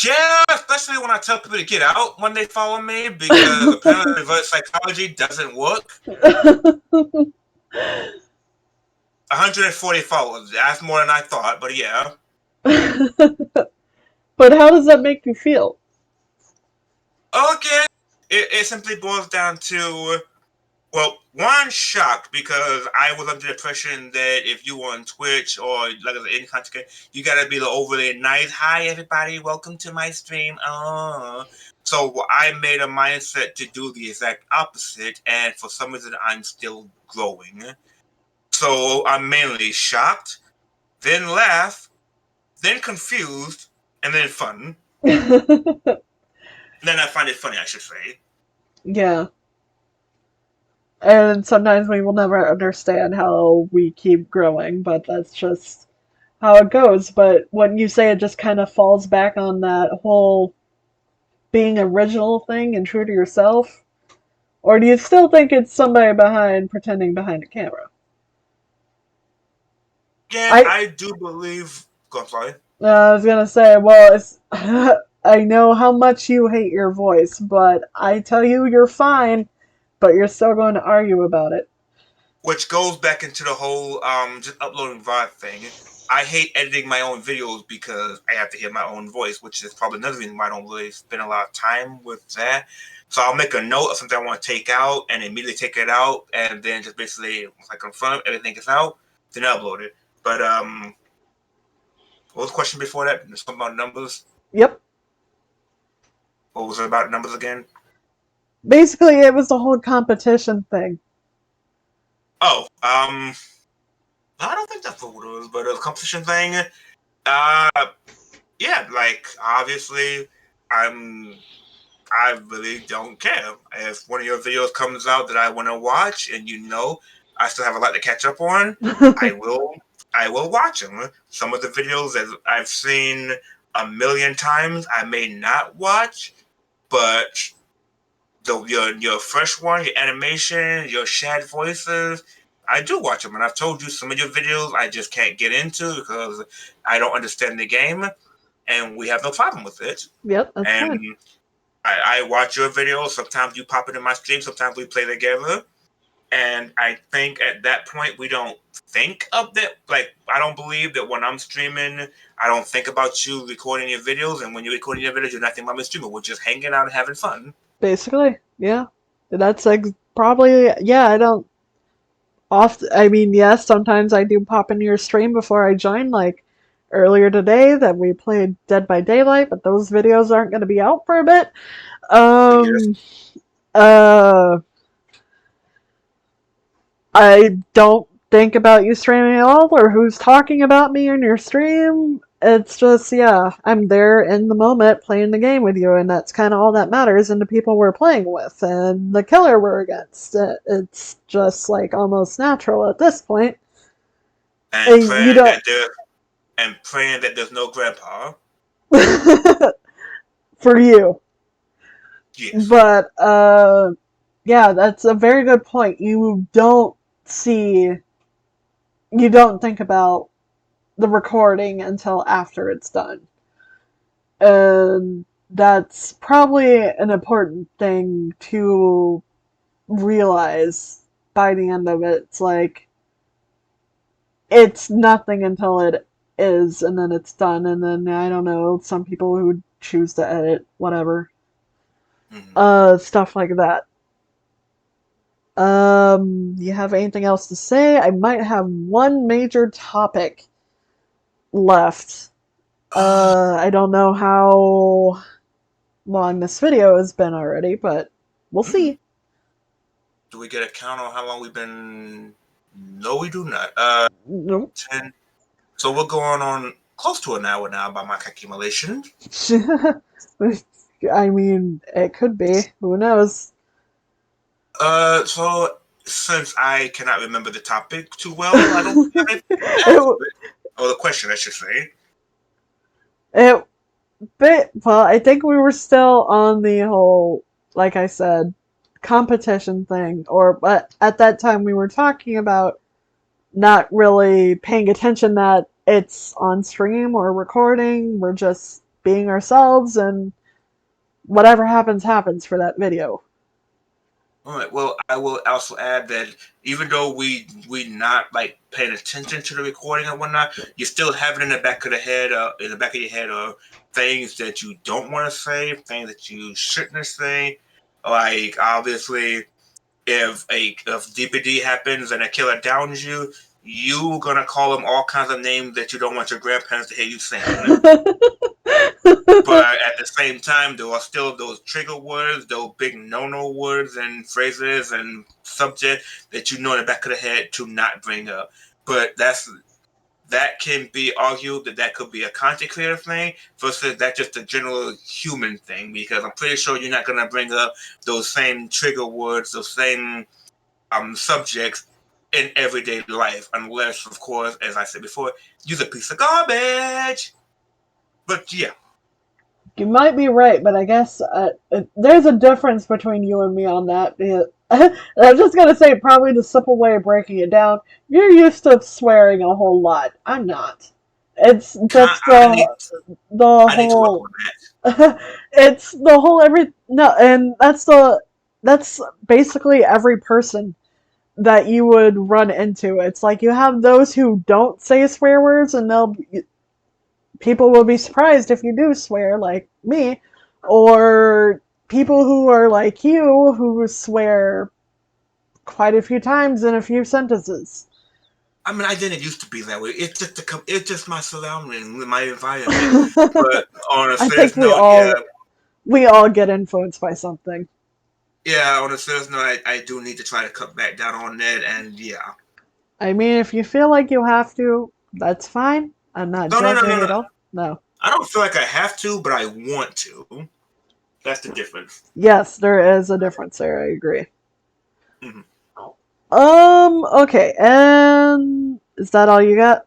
Yeah, especially when I tell people to get out when they follow me because apparently reverse psychology doesn't work. 140 followers. That's more than I thought, but yeah. But how does that make you feel? Okay. It simply boils down to, well, one, shocked because I was under the impression that if you on Twitch or like any content, you gotta be the overly nice. Hi, everybody, welcome to my stream. So I made a mindset to do the exact opposite, and for some reason, I'm still growing. So I'm mainly shocked, then laugh, then confused, and then fun. Then I find it funny, I should say. Yeah. And sometimes we will never understand how we keep growing, but that's just how it goes. But when you say it just kind of falls back on that whole being original thing and true to yourself, or do you still think it's somebody behind pretending behind a camera? Again, I I do believe. Go, I'm sorry. I was gonna say, well, it's, I know how much you hate your voice, but I tell you, you're fine, but you're still going to argue about it. Which goes back into the whole just uploading VOD thing. I hate editing my own videos because I have to hear my own voice, which is probably another reason why I don't really spend a lot of time with that. So I'll make a note of something I want to take out and immediately take it out, and then just basically once I confirm everything is out, then I upload it. But what was the question before that? Something about numbers. Yep. What was it about numbers again? Basically, it was the whole competition thing. Oh, I don't think that's what it was, but a competition thing. Uh, yeah, like obviously, I'm I really don't care if one of your videos comes out that I want to watch, and I still have a lot to catch up on. I will I will watch them. Some of the videos that I've seen a million times, I may not watch, but your fresh one, your animation, your Shad voices, I do watch them, and I've told you some of your videos I just can't get into because I don't understand the game, and we have no problem with it. Yep, that's And fine. I watch your videos. Sometimes you pop it in my stream. Sometimes we play together. And I think at that point we don't think of that. Like I don't believe that when I'm streaming, I don't think about you recording your videos. And when you're recording your videos, you're not thinking about me streaming. We're just hanging out and having fun. Basically, yeah. That's probably, yeah, I don't often, I mean, yes, sometimes I do pop into your stream before I join, like earlier today that we played Dead by Daylight, but those videos aren't going to be out for a bit. Yes. Um, uh, I don't think about you streaming at all or who's talking about me in your stream. It's just, yeah, I'm there in the moment playing the game with you, and that's kind of all that matters, and the people we're playing with, and the killer we're against. It's just like almost natural at this point. And And you praying don't. that there's no grandpa. For you. Yes. But, yeah, that's a very good point. You don't think about the recording until after it's done. And that's probably an important thing to realize by the end of it. It's like, it's nothing until it is, and then it's done, and then, I don't know, some people who choose to edit, whatever. Mm-hmm. Stuff like that. You have anything else to say? I might have one major topic left. I don't know how long this video has been already, but we'll Mm-hmm. see. Do we get a count on how long we've been? No, we do not. Nope. 10. So we're going on close to an hour now by my calculation. I mean, it could be. Who knows? So since I cannot remember the topic too well, I don't have anything to add to it, it. Or the question, I should say. it, well, I think we were still on the whole, like I said, competition thing. But at that time, we were talking about not really paying attention that it's on stream or recording. We're just being ourselves, and whatever happens, happens for that video. All right. Well, I will also add that even though we not like paying attention to the recording and whatnot, you still have it in the back of the head, in the back of your head, or things that you don't want to say, things that you shouldn't say. Like obviously, if DPD happens and a killer downs you, you gonna call them all kinds of names that you don't want your grandparents to hear you saying. But at the same time, there are still those trigger words, those big no-no words and phrases and subject that you know in the back of the head to not bring up. But that can be argued that could be a content creator thing versus that's just a general human thing because I'm pretty sure you're not gonna bring up those same trigger words, those same subjects in everyday life, unless, of course, as I said before, use a piece of garbage. But yeah, You might be right, but I guess there's a difference between you and me on that. I'm just gonna say probably the simple way of breaking it down. You're used to swearing a whole lot. I'm not. It's just I need the I need to work whole on that. it's the whole every no, and that's basically every person that you would run into. It's like you have those who don't say swear words, and they'll people will be surprised if you do swear, like me, or people who are like you who swear quite a few times in a few sentences. I mean, I didn't used to be that way. It's just my surrounding, my environment. I But on a serious think note, yeah, we all get influenced by something. yeah. On a serious note, I do need to try to cut back down on that, and yeah. I mean, if you feel like you have to, that's fine. I'm not No, no, no, no, judging no. at all. No. I don't feel like I have to, but I want to. That's the difference. Yes, there is a difference there. I agree. Mm-hmm. Okay, and is that all you got?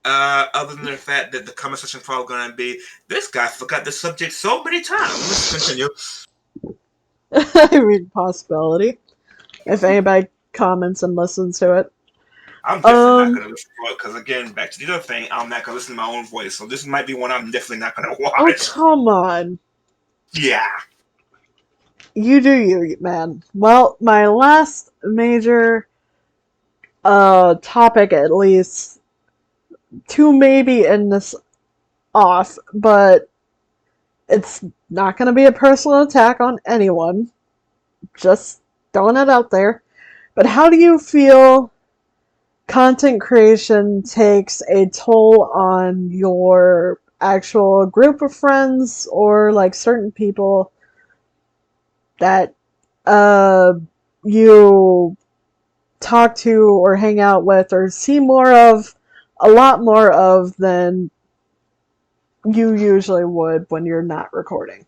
Other than the fact that the comment section probably going to be, this guy forgot the subject so many times. Continue. I mean, possibility. If anybody comments and listens to it. I'm definitely not Um, going to listen to it because, again, back to the other thing, I'm not going to listen to my own voice. So this might be one I'm definitely not going to oh, watch. come on. Yeah. You do you, man. Well, my last major topic, at least, to maybe end this off, but it's not going to be a personal attack on anyone. Just throwing it out there. But how do you feel content creation takes a toll on your actual group of friends or like certain people that uh, you talk to or hang out with or see more of, a lot more of than you usually would when you're not recording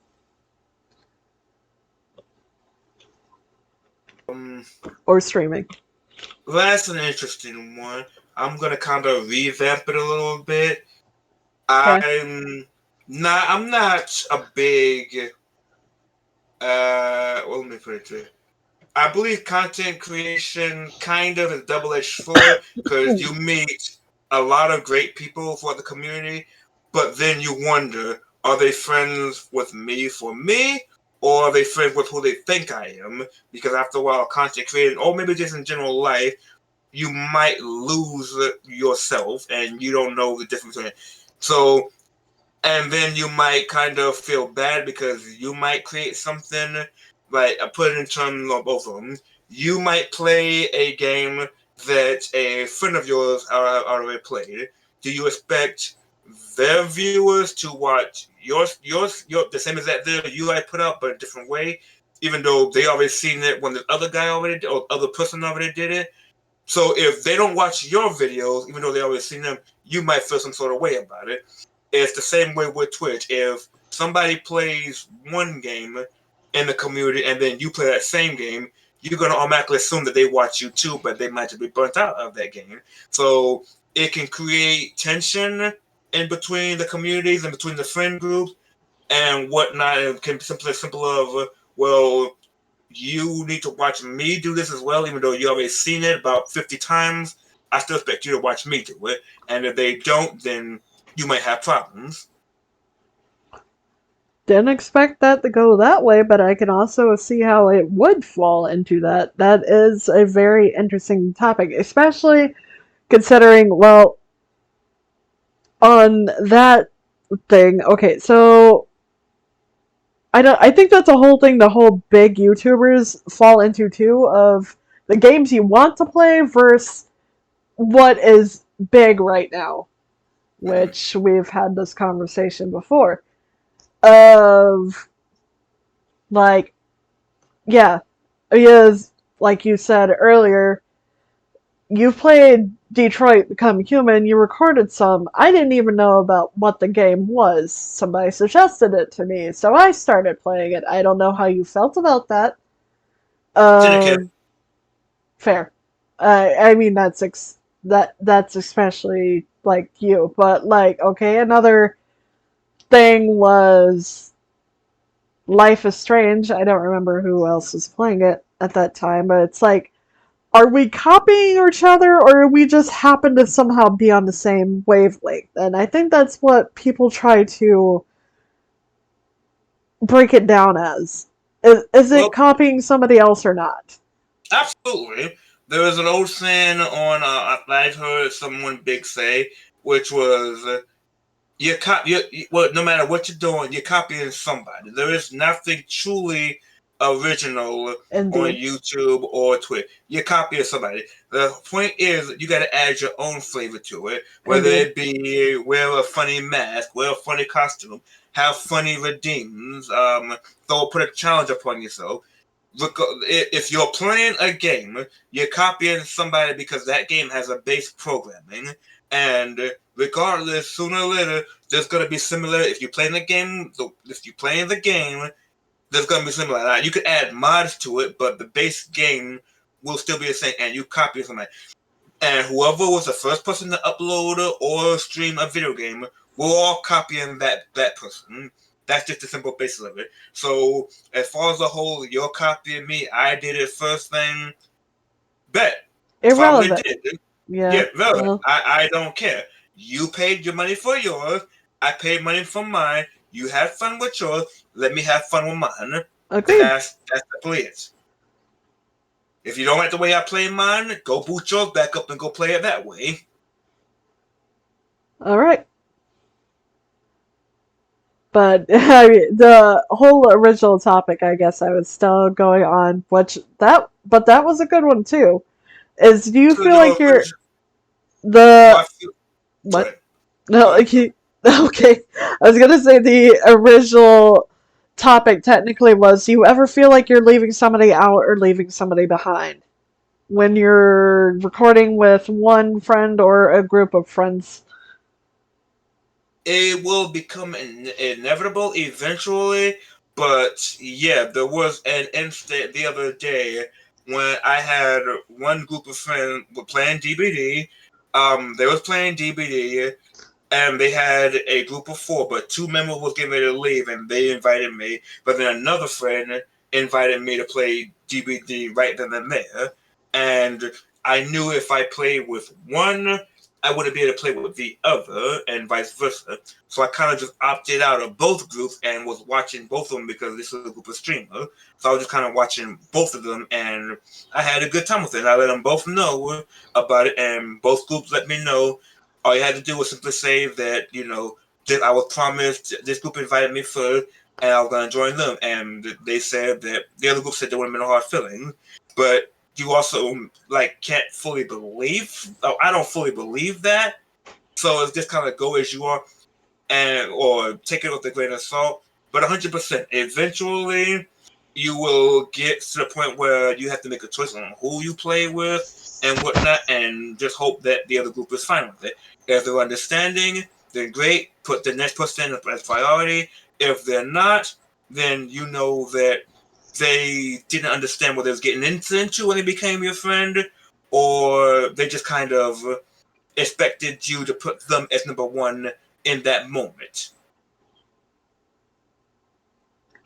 Um, or streaming? that's an interesting one. I'm going to kind of revamp it a little bit. Okay. I'm not a big, well, let me put it to you. I believe content creation kind of is a double-edged sword because you meet a lot of great people for the community, but then you wonder, are they friends with me for me, or are they friends with who they think I am? Because after a while, content creating, or maybe just in general life, you might lose yourself and you don't know the difference between it. So and then you might kind of feel bad because you might create something like I put it in terms of both of them. You might play a game that a friend of yours already played. Do you expect their viewers to watch your the same as that video you like put out but a different way, even though they already seen it when the other guy already did, or other person already did it? So if they don't watch your videos, even though they already seen them, you might feel some sort of way about it. It's the same way with Twitch. If somebody plays one game in the community and then you play that same game, you're going to automatically assume that they watch you too, but they might just be burnt out of that game. So it can create tension in between the communities and between the friend groups and whatnot. It can be simple of, well, you need to watch me do this as well, even though you already seen it about 50 times. I still expect you to watch me do it. And if they don't, then you might have problems. Didn't expect that to go that way, but I can also see how it would fall into that. That is a very interesting topic, especially considering, well, on that thing. Okay, so I think that's a whole thing the whole big YouTubers fall into too, of the games you want to play versus what is big right now, Mm-hmm. which we've had this conversation before. Of like, yeah, is like you said earlier, you played Detroit Become Human, you recorded some. I didn't even know about what the game was. Somebody suggested it to me, so I started playing it. I don't know how you felt about that. Uh, Syndicate. Fair. I mean that's especially like you, but like okay, another thing was Life is Strange. I don't remember who else was playing it at that time, but it's like, are we copying each other or we just happen to somehow be on the same wavelength? And I think that's what people try to break it down as. Is it Well, copying somebody else or not? absolutely. There was an old saying on I've heard someone big say, which was well, no matter what you're doing, you're copying somebody. There is nothing truly original on Indeed. YouTube or Twitter. You're copying somebody. The point is, you got to add your own flavor to it, whether Indeed. it be wear a funny mask, wear a funny costume, have funny redeems, put a challenge upon yourself. Look, if you're playing a game, you're copying somebody because that game has a base programming, and regardless, sooner or later, there's gonna be similar. If you play in the game, if you play in the game, there's gonna be similar. Now, you could add mods to it, but the base game will still be the same, and you copy somebody. And whoever was the first person to upload or stream a video game, we're all copying that person. That's just the simple basis of it. So as far as the whole, you're copying me, I did it first thing. Bet probably Irrelevant. did. Yeah. Yeah, relevant. Well, I don't care. You paid your money for yours. I paid money for mine. You had fun with yours. Let me have fun with mine. agreed. That's simply it. If you don't like the way I play mine, go boot yours back up and go play it that way. All right. But I mean, the whole original topic, I guess I was still going on, but that was a good one too. Is do you To feel the like you're original. Oh, the I feel. Go what? ahead. No, Go ahead. like Go ahead. you. Okay, I was gonna say the original topic technically was: do you ever feel like you're leaving somebody out or leaving somebody behind when you're recording with one friend or a group of friends? It will become inevitable eventually, but yeah, there was an instant the other day when I had one group of friends playing DBD. They was playing DBD, and they had a group of four, but two members was getting ready to leave, and they invited me. But then another friend invited me to play DBD right then and there, and I knew if I played with one, I wouldn't be able to play with the other, and vice versa. So I kind of just opted out of both groups and was watching both of them because this is a group of streamers. So I was just kind of watching both of them, and I had a good time with it. And I let them both know about it, and both groups let me know. All you had to do was simply say that, that I was promised this group invited me first, and I was going to join them. And they said that the other group said there wouldn't have been no hard feelings, but you also like can't fully believe. Oh, I don't fully believe that. So it's just kind of go as you are, and or take it with a grain of salt. But 100%, eventually, you will get to the point where you have to make a choice on who you play with and whatnot, and just hope that the other group is fine with it. If they're understanding, then great. Put the next person as priority. If they're not, then you know that they didn't understand what they was getting into when they became your friend, or they just kind of expected you to put them as number one in that moment.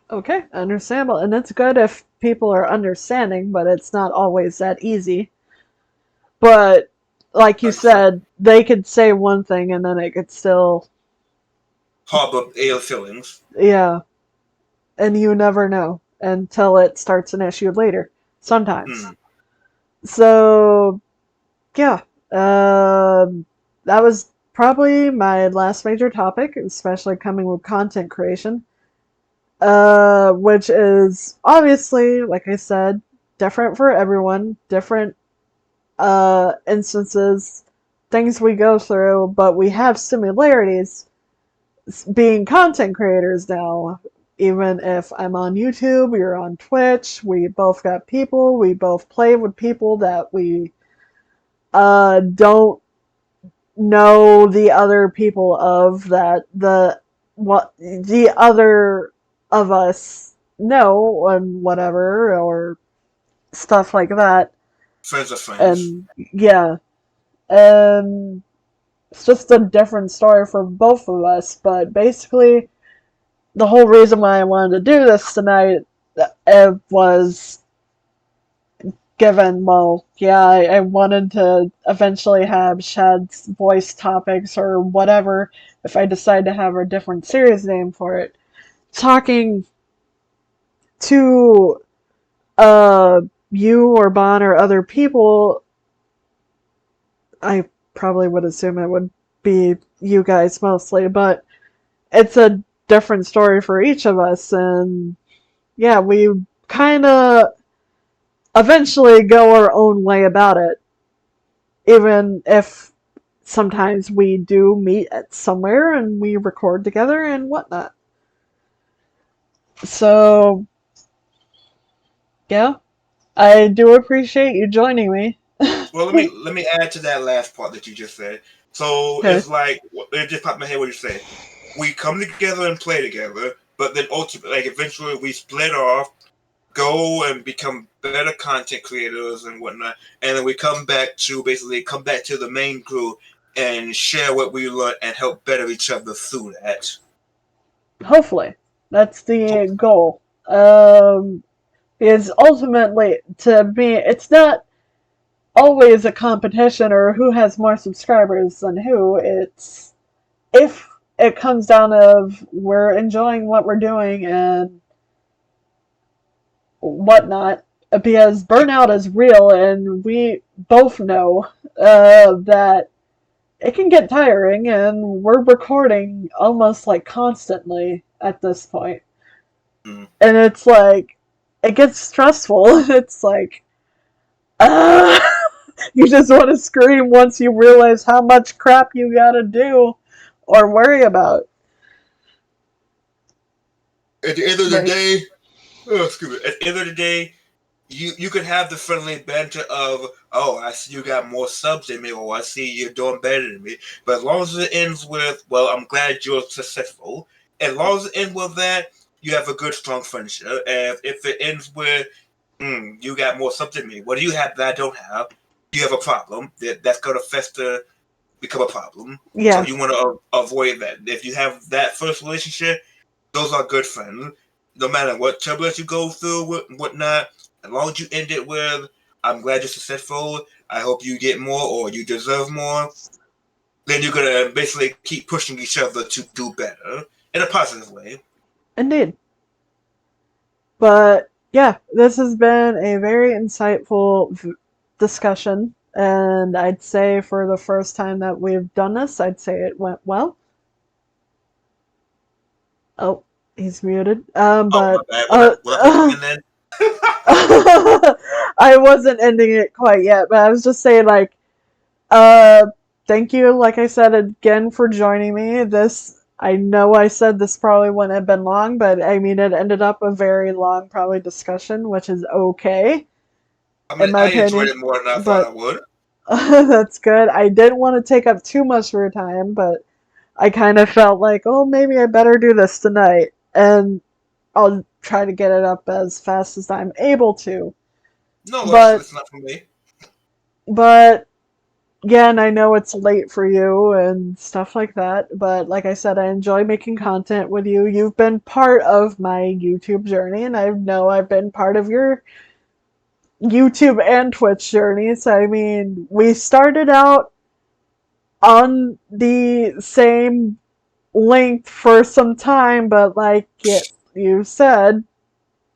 Okay, understandable, and it's good if people are understanding, but it's not always that easy. But like you 100%. said, they could say one thing and then it could still, Harbor ill feelings. yeah, and you never know until it starts an issue later. Sometimes. Hmm. So yeah, that was probably my last major topic, especially coming with content creation. Which is obviously, like I said, different for everyone, different instances, things we go through, but we have similarities being content creators now. Even if I'm on YouTube, you're on Twitch, we both got people, we both play with people that we don't know the other people of that what the other of us know and whatever or stuff like that. Friends are friends. And yeah, and it's just a different story for both of us. But basically, the whole reason why I wanted to do this tonight was given, well, yeah, I wanted to eventually have Shad's voice topics or whatever if I decide to have a different series name for it. Talking to uh you or Bon or other people, I probably would assume it would be you guys mostly, but it's a different story for each of us, and yeah, we kind of eventually go our own way about it, even if sometimes we do meet at somewhere and we record together and whatnot. So, yeah, I do appreciate you joining me. Well, let me add to that last part that you just said. So Okay, it's like it just popped in my head what you said. We come together and play together, but then ultimately, like eventually, we split off, go and become better content creators and whatnot, and then we come back to the main crew and share what we learned and help better each other through that. hopefully. That's the goal. Is ultimately to me, it's not always a competition or who has more subscribers than who. It's if it comes down of we're enjoying what we're doing and whatnot, because burnout is real, and we both know that it can get tiring, and we're recording almost like constantly at this point. Mm. And it's like, it gets stressful. It's like, uh, you just want to scream once you realize how much crap you gotta do or worry about. At the end of the But day, oh, excuse me. At the end of the day, you could have the friendly banter of, oh, I see you got more subs than me, or I see you're doing better than me. But as long as it ends with, well, I'm glad you're successful. As long as it ends with that, you have a good, strong friendship. And if it ends with, you got more subs than me, what do you have that I don't have? You have a problem that's going to fester, become a problem. So yeah, you want to avoid that. If you have that first relationship, those are good friends. No matter what turbulence you go through, whatnot, as long as you end it with, I'm glad you're successful, I hope you get more or you deserve more, then you're going to basically keep pushing each other to do better in a positive way. indeed. But yeah, this has been a very insightful discussion, and I'd say for the first time that we've done this, I'd say it went well. Oh, he's muted. Oh, my But bad. What I put in then? I wasn't ending it quite yet, but I was just saying, like, uh, thank you, like I said again, for joining me. This, I know I said this probably wouldn't have been long, but I mean, it ended up a very long, probably discussion, which is okay, I in mean, my I enjoyed opinion. it more than I thought I But would. that's good. I didn't want to take up too much of your time, but I kind of felt like, oh, maybe I better do this tonight. And I'll try to get it up as fast as I'm able to. No, But it's not for me. but yeah, and I know it's late for you and stuff like that, but like I said, I enjoy making content with you. You've been part of my YouTube journey, and I know I've been part of your YouTube and Twitch journeys. I mean, we started out on the same length for some time, but like you said,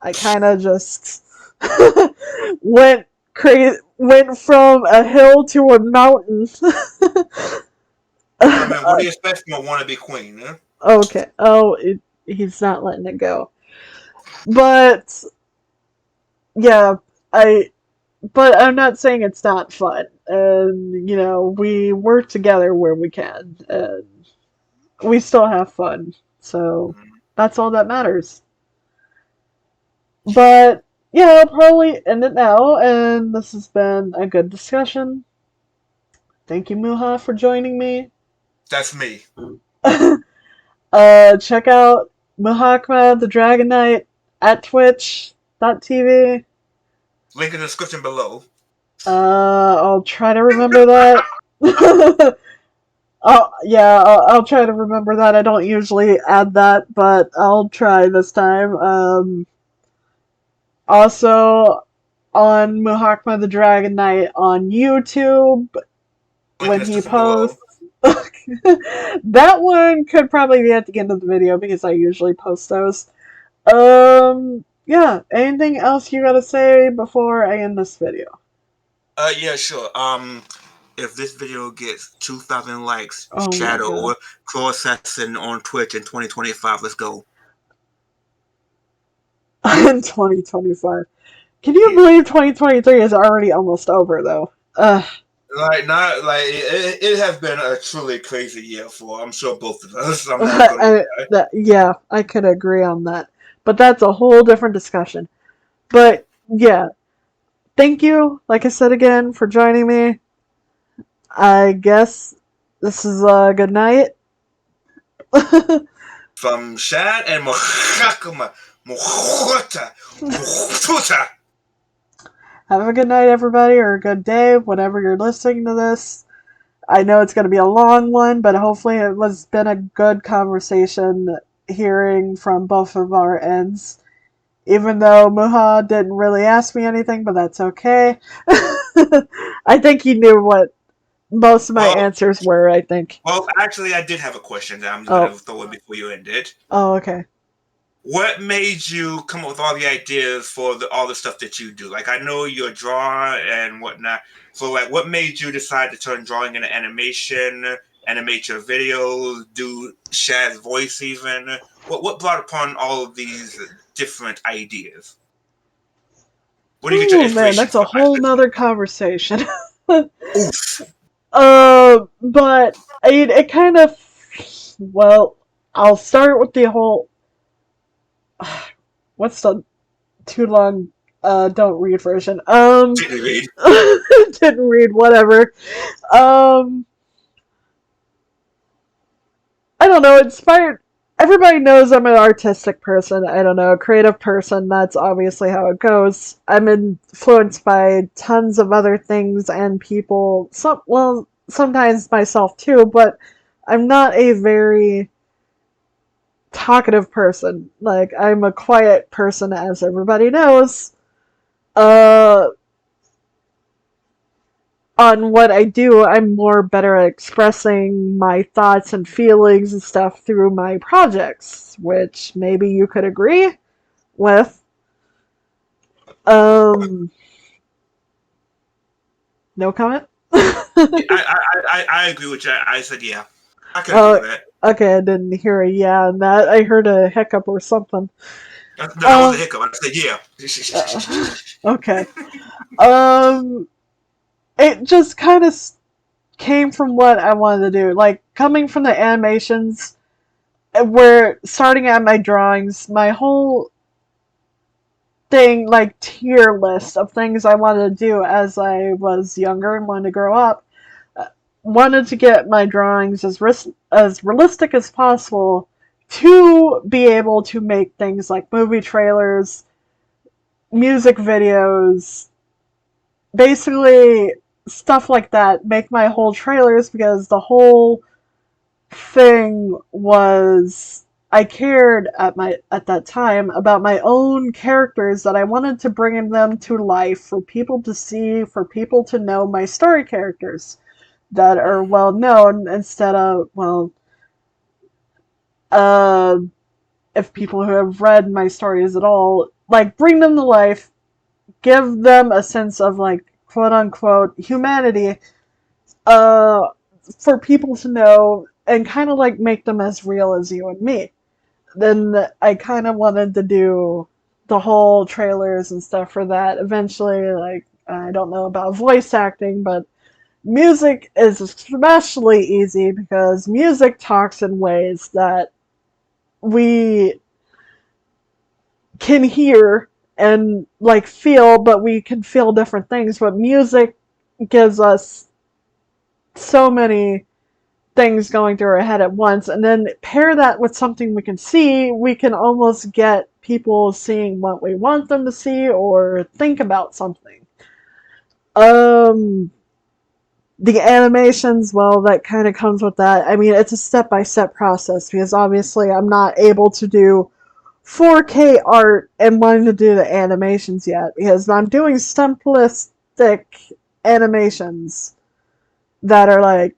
I kind of just went from a hill to a mountain. I mean, what do you expect from a wannabe queen, huh? Okay. Oh, he's not letting it go. But yeah, I. But I'm not saying it's not fun. And we work together where we can, and we still have fun. So that's all that matters. But yeah, I'll probably end it now. And this has been a good discussion. Thank you, Muha, for joining me. That's me. Check out Muhakma the Dragon Knight at twitch.tv. Link in the description below. I'll try to remember that. Oh, yeah, I'll try to remember that. I don't usually add that, but I'll try this time. Also, on Muhakma the Dragon Knight on YouTube, Link in when the he description below. posts. That one could probably be at the end of the video because I usually post those. Yeah, anything else you gotta say before I end this video? Yeah, sure. If this video gets 2,000 likes, Oh my god. Shadow Claw Assassin on Twitch in 2025. Let's go. In 2025. Can you Yeah. believe 2023 is already almost over, though? Like not like it has been a truly crazy year for I'm sure both of us. I'm not gonna lie. Yeah, I could agree on that. But that's a whole different discussion. But yeah, thank you, like I said again, for joining me. I guess this is a good night. From Shad and Muhakama Muhota Muhota. Have a good night, everybody, or a good day, whenever you're listening to this. I know it's going to be a long one, but hopefully it was been a good conversation hearing from both of our ends. Even though Muha didn't really ask me anything, but that's okay. I think he knew what most of my Well, answers were, I think. actually, I did have a question that I'm gonna Oh, throw in before you end it. oh, okay. What made you come up with all the ideas for all the stuff that you do? Like, I know you're a drawer and whatnot. So, like, what made you decide to turn drawing into animation, animate your videos, do Shad's voice even? What brought upon all of these different ideas? Where do you get your Ooh, man, inspiration that's a from? whole nother conversation. Oof. But it kind of, well, I'll start with the whole, what's the too long, don't read version. Didn't read. Didn't read, whatever. Um, I don't know, inspired. Everybody knows I'm an artistic person. I don't know, a creative person. That's obviously how it goes. I'm influenced by tons of other things and people. Sometimes myself too, but I'm not a very talkative person. Like, I'm a quiet person, as everybody knows. Uh, on what I do, I'm more better at expressing my thoughts and feelings and stuff through my projects, which maybe you could agree with. Um, no comment? I agree with you. I said, yeah. I can agree Oh, with that. okay, I didn't hear a yeah on that. I heard a hiccup or something. That was a Um, hiccup. I said, yeah. okay. Um, it just kind of came from what I wanted to do. Like, coming from the animations, where starting at my drawings, my whole thing, like tier list of things I wanted to do as I was younger and wanted to grow up. Uh, Wanted to get my drawings as realistic as possible to be able to make things like movie trailers, music videos, basically stuff like that. Make my whole trailers because the whole thing was I cared at that time about my own characters that I wanted to bring them to life for people to see, for people to know my story characters that are well known instead of uh if people who have read my stories at all, like, bring them to life, give them a sense of, like, quote unquote humanity, uh for people to know and kind of like make them as real as you and me. Then I kind of wanted to do the whole trailers and stuff for that. Eventually, like, I don't know about voice acting, but music is especially easy because music talks in ways that we can hear and, like, feel, but we can feel different things. But music gives us so many things going through our head at once, and then pair that with something we can see, we can almost get people seeing what we want them to see or think about something. Um, the animations, well, that kind of comes with that. I mean, it's a step by step process because obviously I'm not able to do 4K art and wanting to do the animations yet because I'm doing simplistic animations that are like,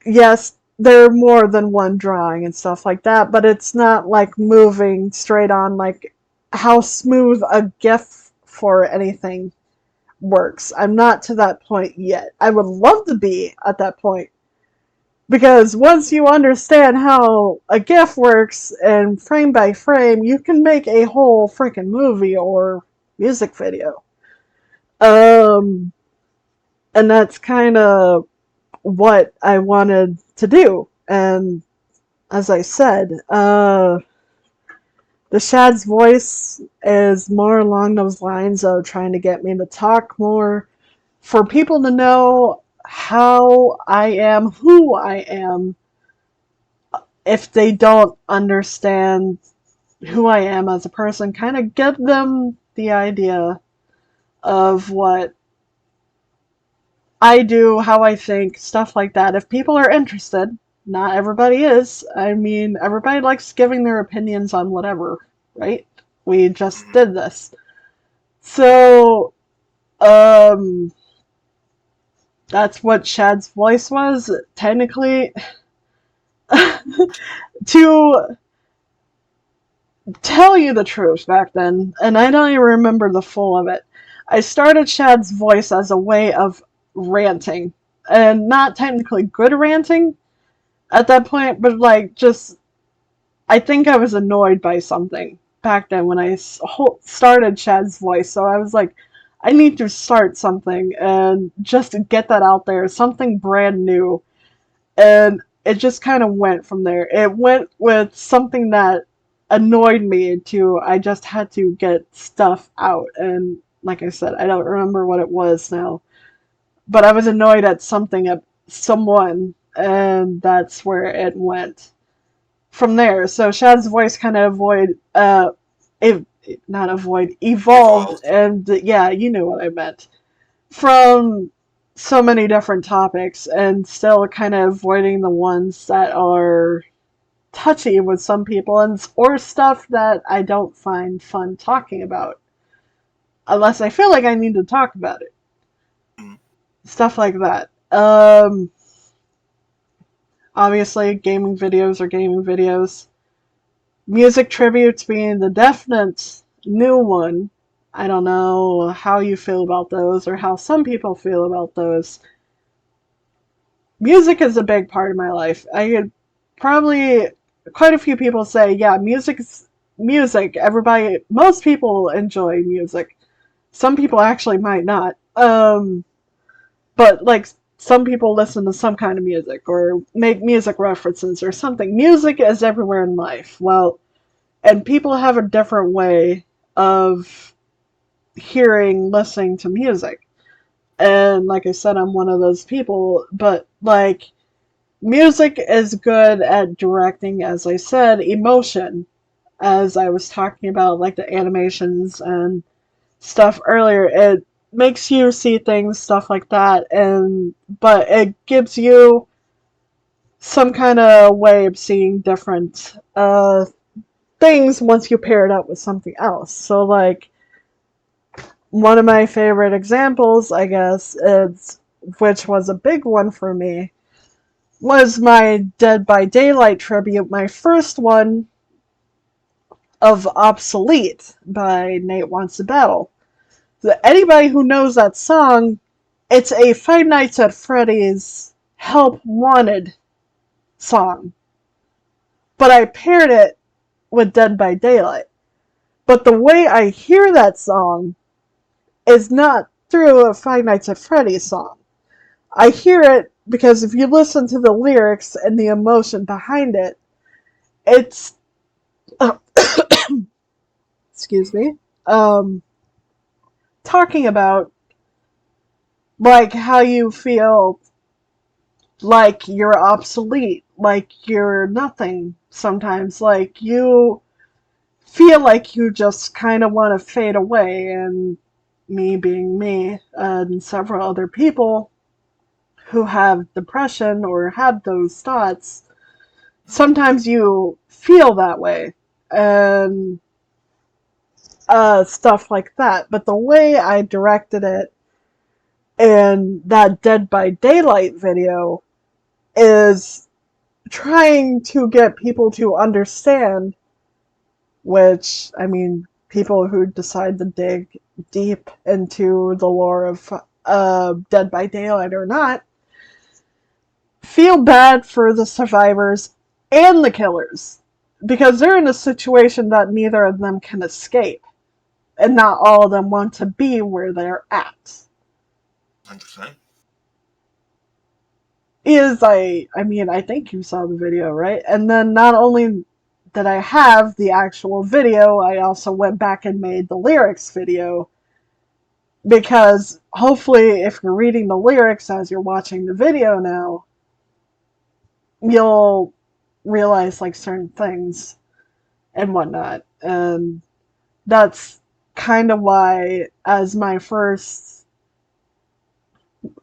yes, they're more than one drawing and stuff like that, but it's not like moving straight on like how smooth a GIF for anything works. I'm not to that point yet. I would love to be at that point because once you understand how a GIF works and frame by frame, you can make a whole freaking movie or music video. Um, and that's kind of what I wanted to do. And as I said, the Shad's voice is more along those lines of trying to get me to talk more, for people to know how I am, who I am, if they don't understand who I am as a person, kind of give them the idea of what I do, how I think, stuff like that. If people are interested, not everybody is. I mean, everybody likes giving their opinions on whatever, right? We just Mhm. did this. So, um, that's what Shad's voice was. Technically, to tell you the truth, back then, and I don't even remember the full of it, I started Shad's voice as a way of ranting. And not technically good ranting at that point, but like just, I think I was annoyed by something back then when I started Shad's voice. So I was like, I need to start something and just get that out there, something brand new. And it just kind of went from there. It went with something that annoyed me to I just had to get stuff out. And like I said, I don't remember what it was now, but I was annoyed at something, at someone, and that's where it went from there. So Shad's voice kind of ev- not avoid, evolved, Evolved. and yeah, you knew what I meant, from so many different topics, and still kind of avoiding the ones that are touchy with some people, and or stuff that I don't find fun talking about unless I feel like I need to talk about it. Mhm. Stuff like that. Obviously, gaming videos are gaming videos. Music tributes being the definite new one. I don't know how you feel about those or how some people feel about those. Music is a big part of my life. I could probably, quite a few people say, yeah, music's music. Everybody, most people enjoy music. Some people actually might not. But like some people listen to some kind of music or make music references or something. Music is everywhere in life. Well, and people have a different way of hearing, listening to music. And like I said, I'm one of those people, but like music is good at directing, as I said, emotion, as I was talking about, like the animations and stuff earlier. It makes you see things, stuff like that, and but it gives you some kind of way of seeing different things once you pair it up with something else. So like one of my favorite examples, I guess, is, which was a big one for me, was my Dead by Daylight tribute, my first one of Obsolete by Nate Wants to Battle. So anybody who knows that song, it's a Five Nights at Freddy's Help Wanted song. But I paired it with Dead by Daylight. But the way I hear that song is not through a Five Nights at Freddy's song. I hear it because if you listen to the lyrics and the emotion behind it, it's excuse Mhm. me, talking about like how you feel like you're obsolete, like you're nothing sometimes, like you feel like you just kind of want to fade away, and me being me, and several other people who have depression or have those thoughts, sometimes you feel that way and stuff like that. But the way I directed it in that Dead by Daylight video is trying to get people to understand, which, I mean, people who decide to dig deep into the lore of Dead by Daylight or not, feel bad for the survivors and the killers because they're in a situation that neither of them can escape, and not all of them want to be where they're at. 100%. I mean, I think you saw the video, right? And then not only did I have the actual video, I also went back and made the lyrics video because hopefully if you're reading the lyrics as you're watching the video now, you'll realize like certain things and whatnot. And that's kind of why, as my first,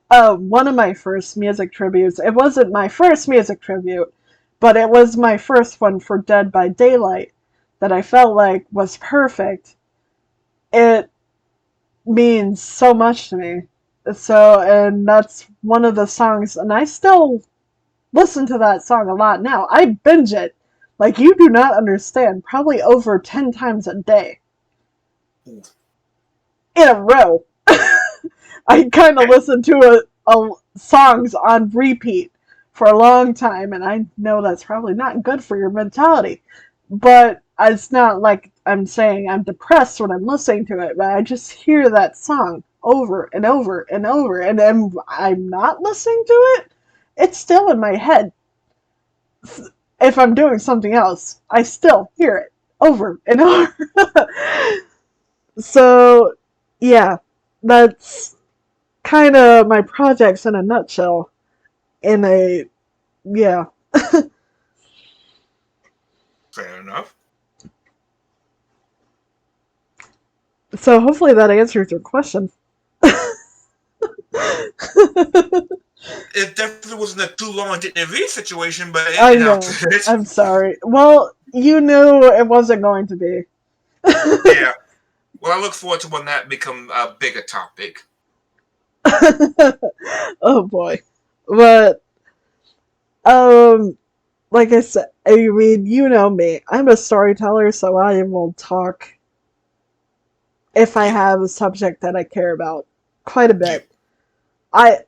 one of my first music tributes, it wasn't my first music tribute, but it was my first one for Dead by Daylight that I felt like was perfect. It means so much to me. So, and that's one of the songs, and I still listen to that song a lot now. I binge it, like you do not understand, probably over 10 times a day. Ooh. In a row. I kind of listen to songs on repeat for a long time, and I know that's probably not good for your mentality. But it's not like I'm saying I'm depressed when I'm listening to it, but I just hear that song over and over and over, and I'm not listening to it. It's still in my head. If I'm doing something else, I still hear it over and over. So, yeah, that's kind of my projects in a nutshell. In a, yeah. Fair enough. So hopefully that answers your question. It definitely wasn't a too long didn't read situation, but I it know. answered it. I'm sorry. Well, you knew it wasn't going to be. Yeah. Well, I look forward to when that becomes a bigger topic. Oh boy. But um like I said, I mean, you know me. I'm a storyteller, so I will talk if I You, have a subject that I care about quite a you. bit. I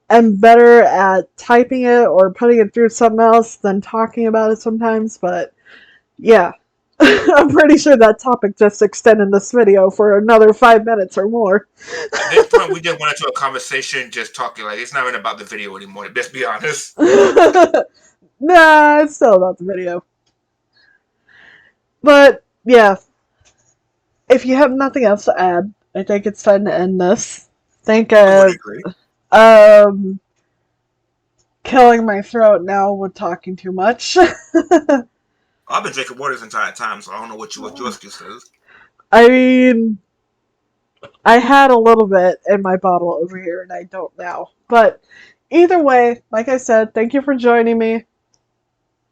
am better at typing it or putting it through something else than talking about it sometimes, but yeah. I'm pretty sure that topic just extended this video for another 5 minutes or more. At this point, we just went into a conversation, just talking. Like it's not even about the video anymore. Let's be honest. Nah, it's still about the video. But yeah, if you have nothing else to add, I think it's time to end this. Think I would of agree. um killing my throat now with talking too much. I've been drinking water this entire time, so I don't know what your excuse is. I mean, I had a little bit in my bottle over here and I don't now. But either way, like I said, thank you for joining me.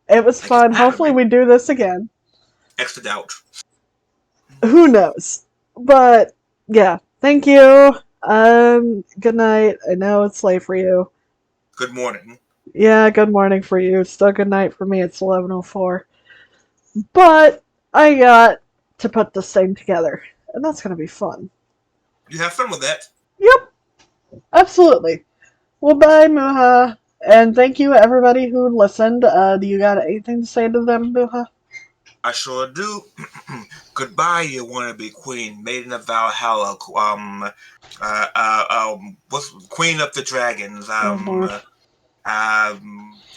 It was Thank you fun. for having Hopefully me. we do this again. Extra doubt. Who knows? But yeah, thank you. Good night. I know it's late for you. Good morning. Yeah, good morning for you. Still good night for me. It's 11:04. But I got to put this thing together, and that's gonna be fun. You have fun with that. Yep, absolutely. Well, bye, Muha, and thank you everybody who listened. Do you got anything to say to them, Muha? I sure do. Goodbye, you wannabe queen, maiden of Valhalla. What's Queen of the Dragons? Oh Lord.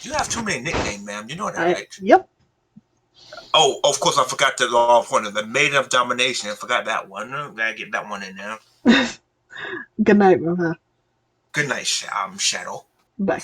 You have too many nicknames, ma'am. You know that, I right? yep. Oh, of course, I forgot the law point of the Maiden of Domination. I forgot that one. Gotta get that one in there. Good night, Muha. Good night, Shadow. Bye.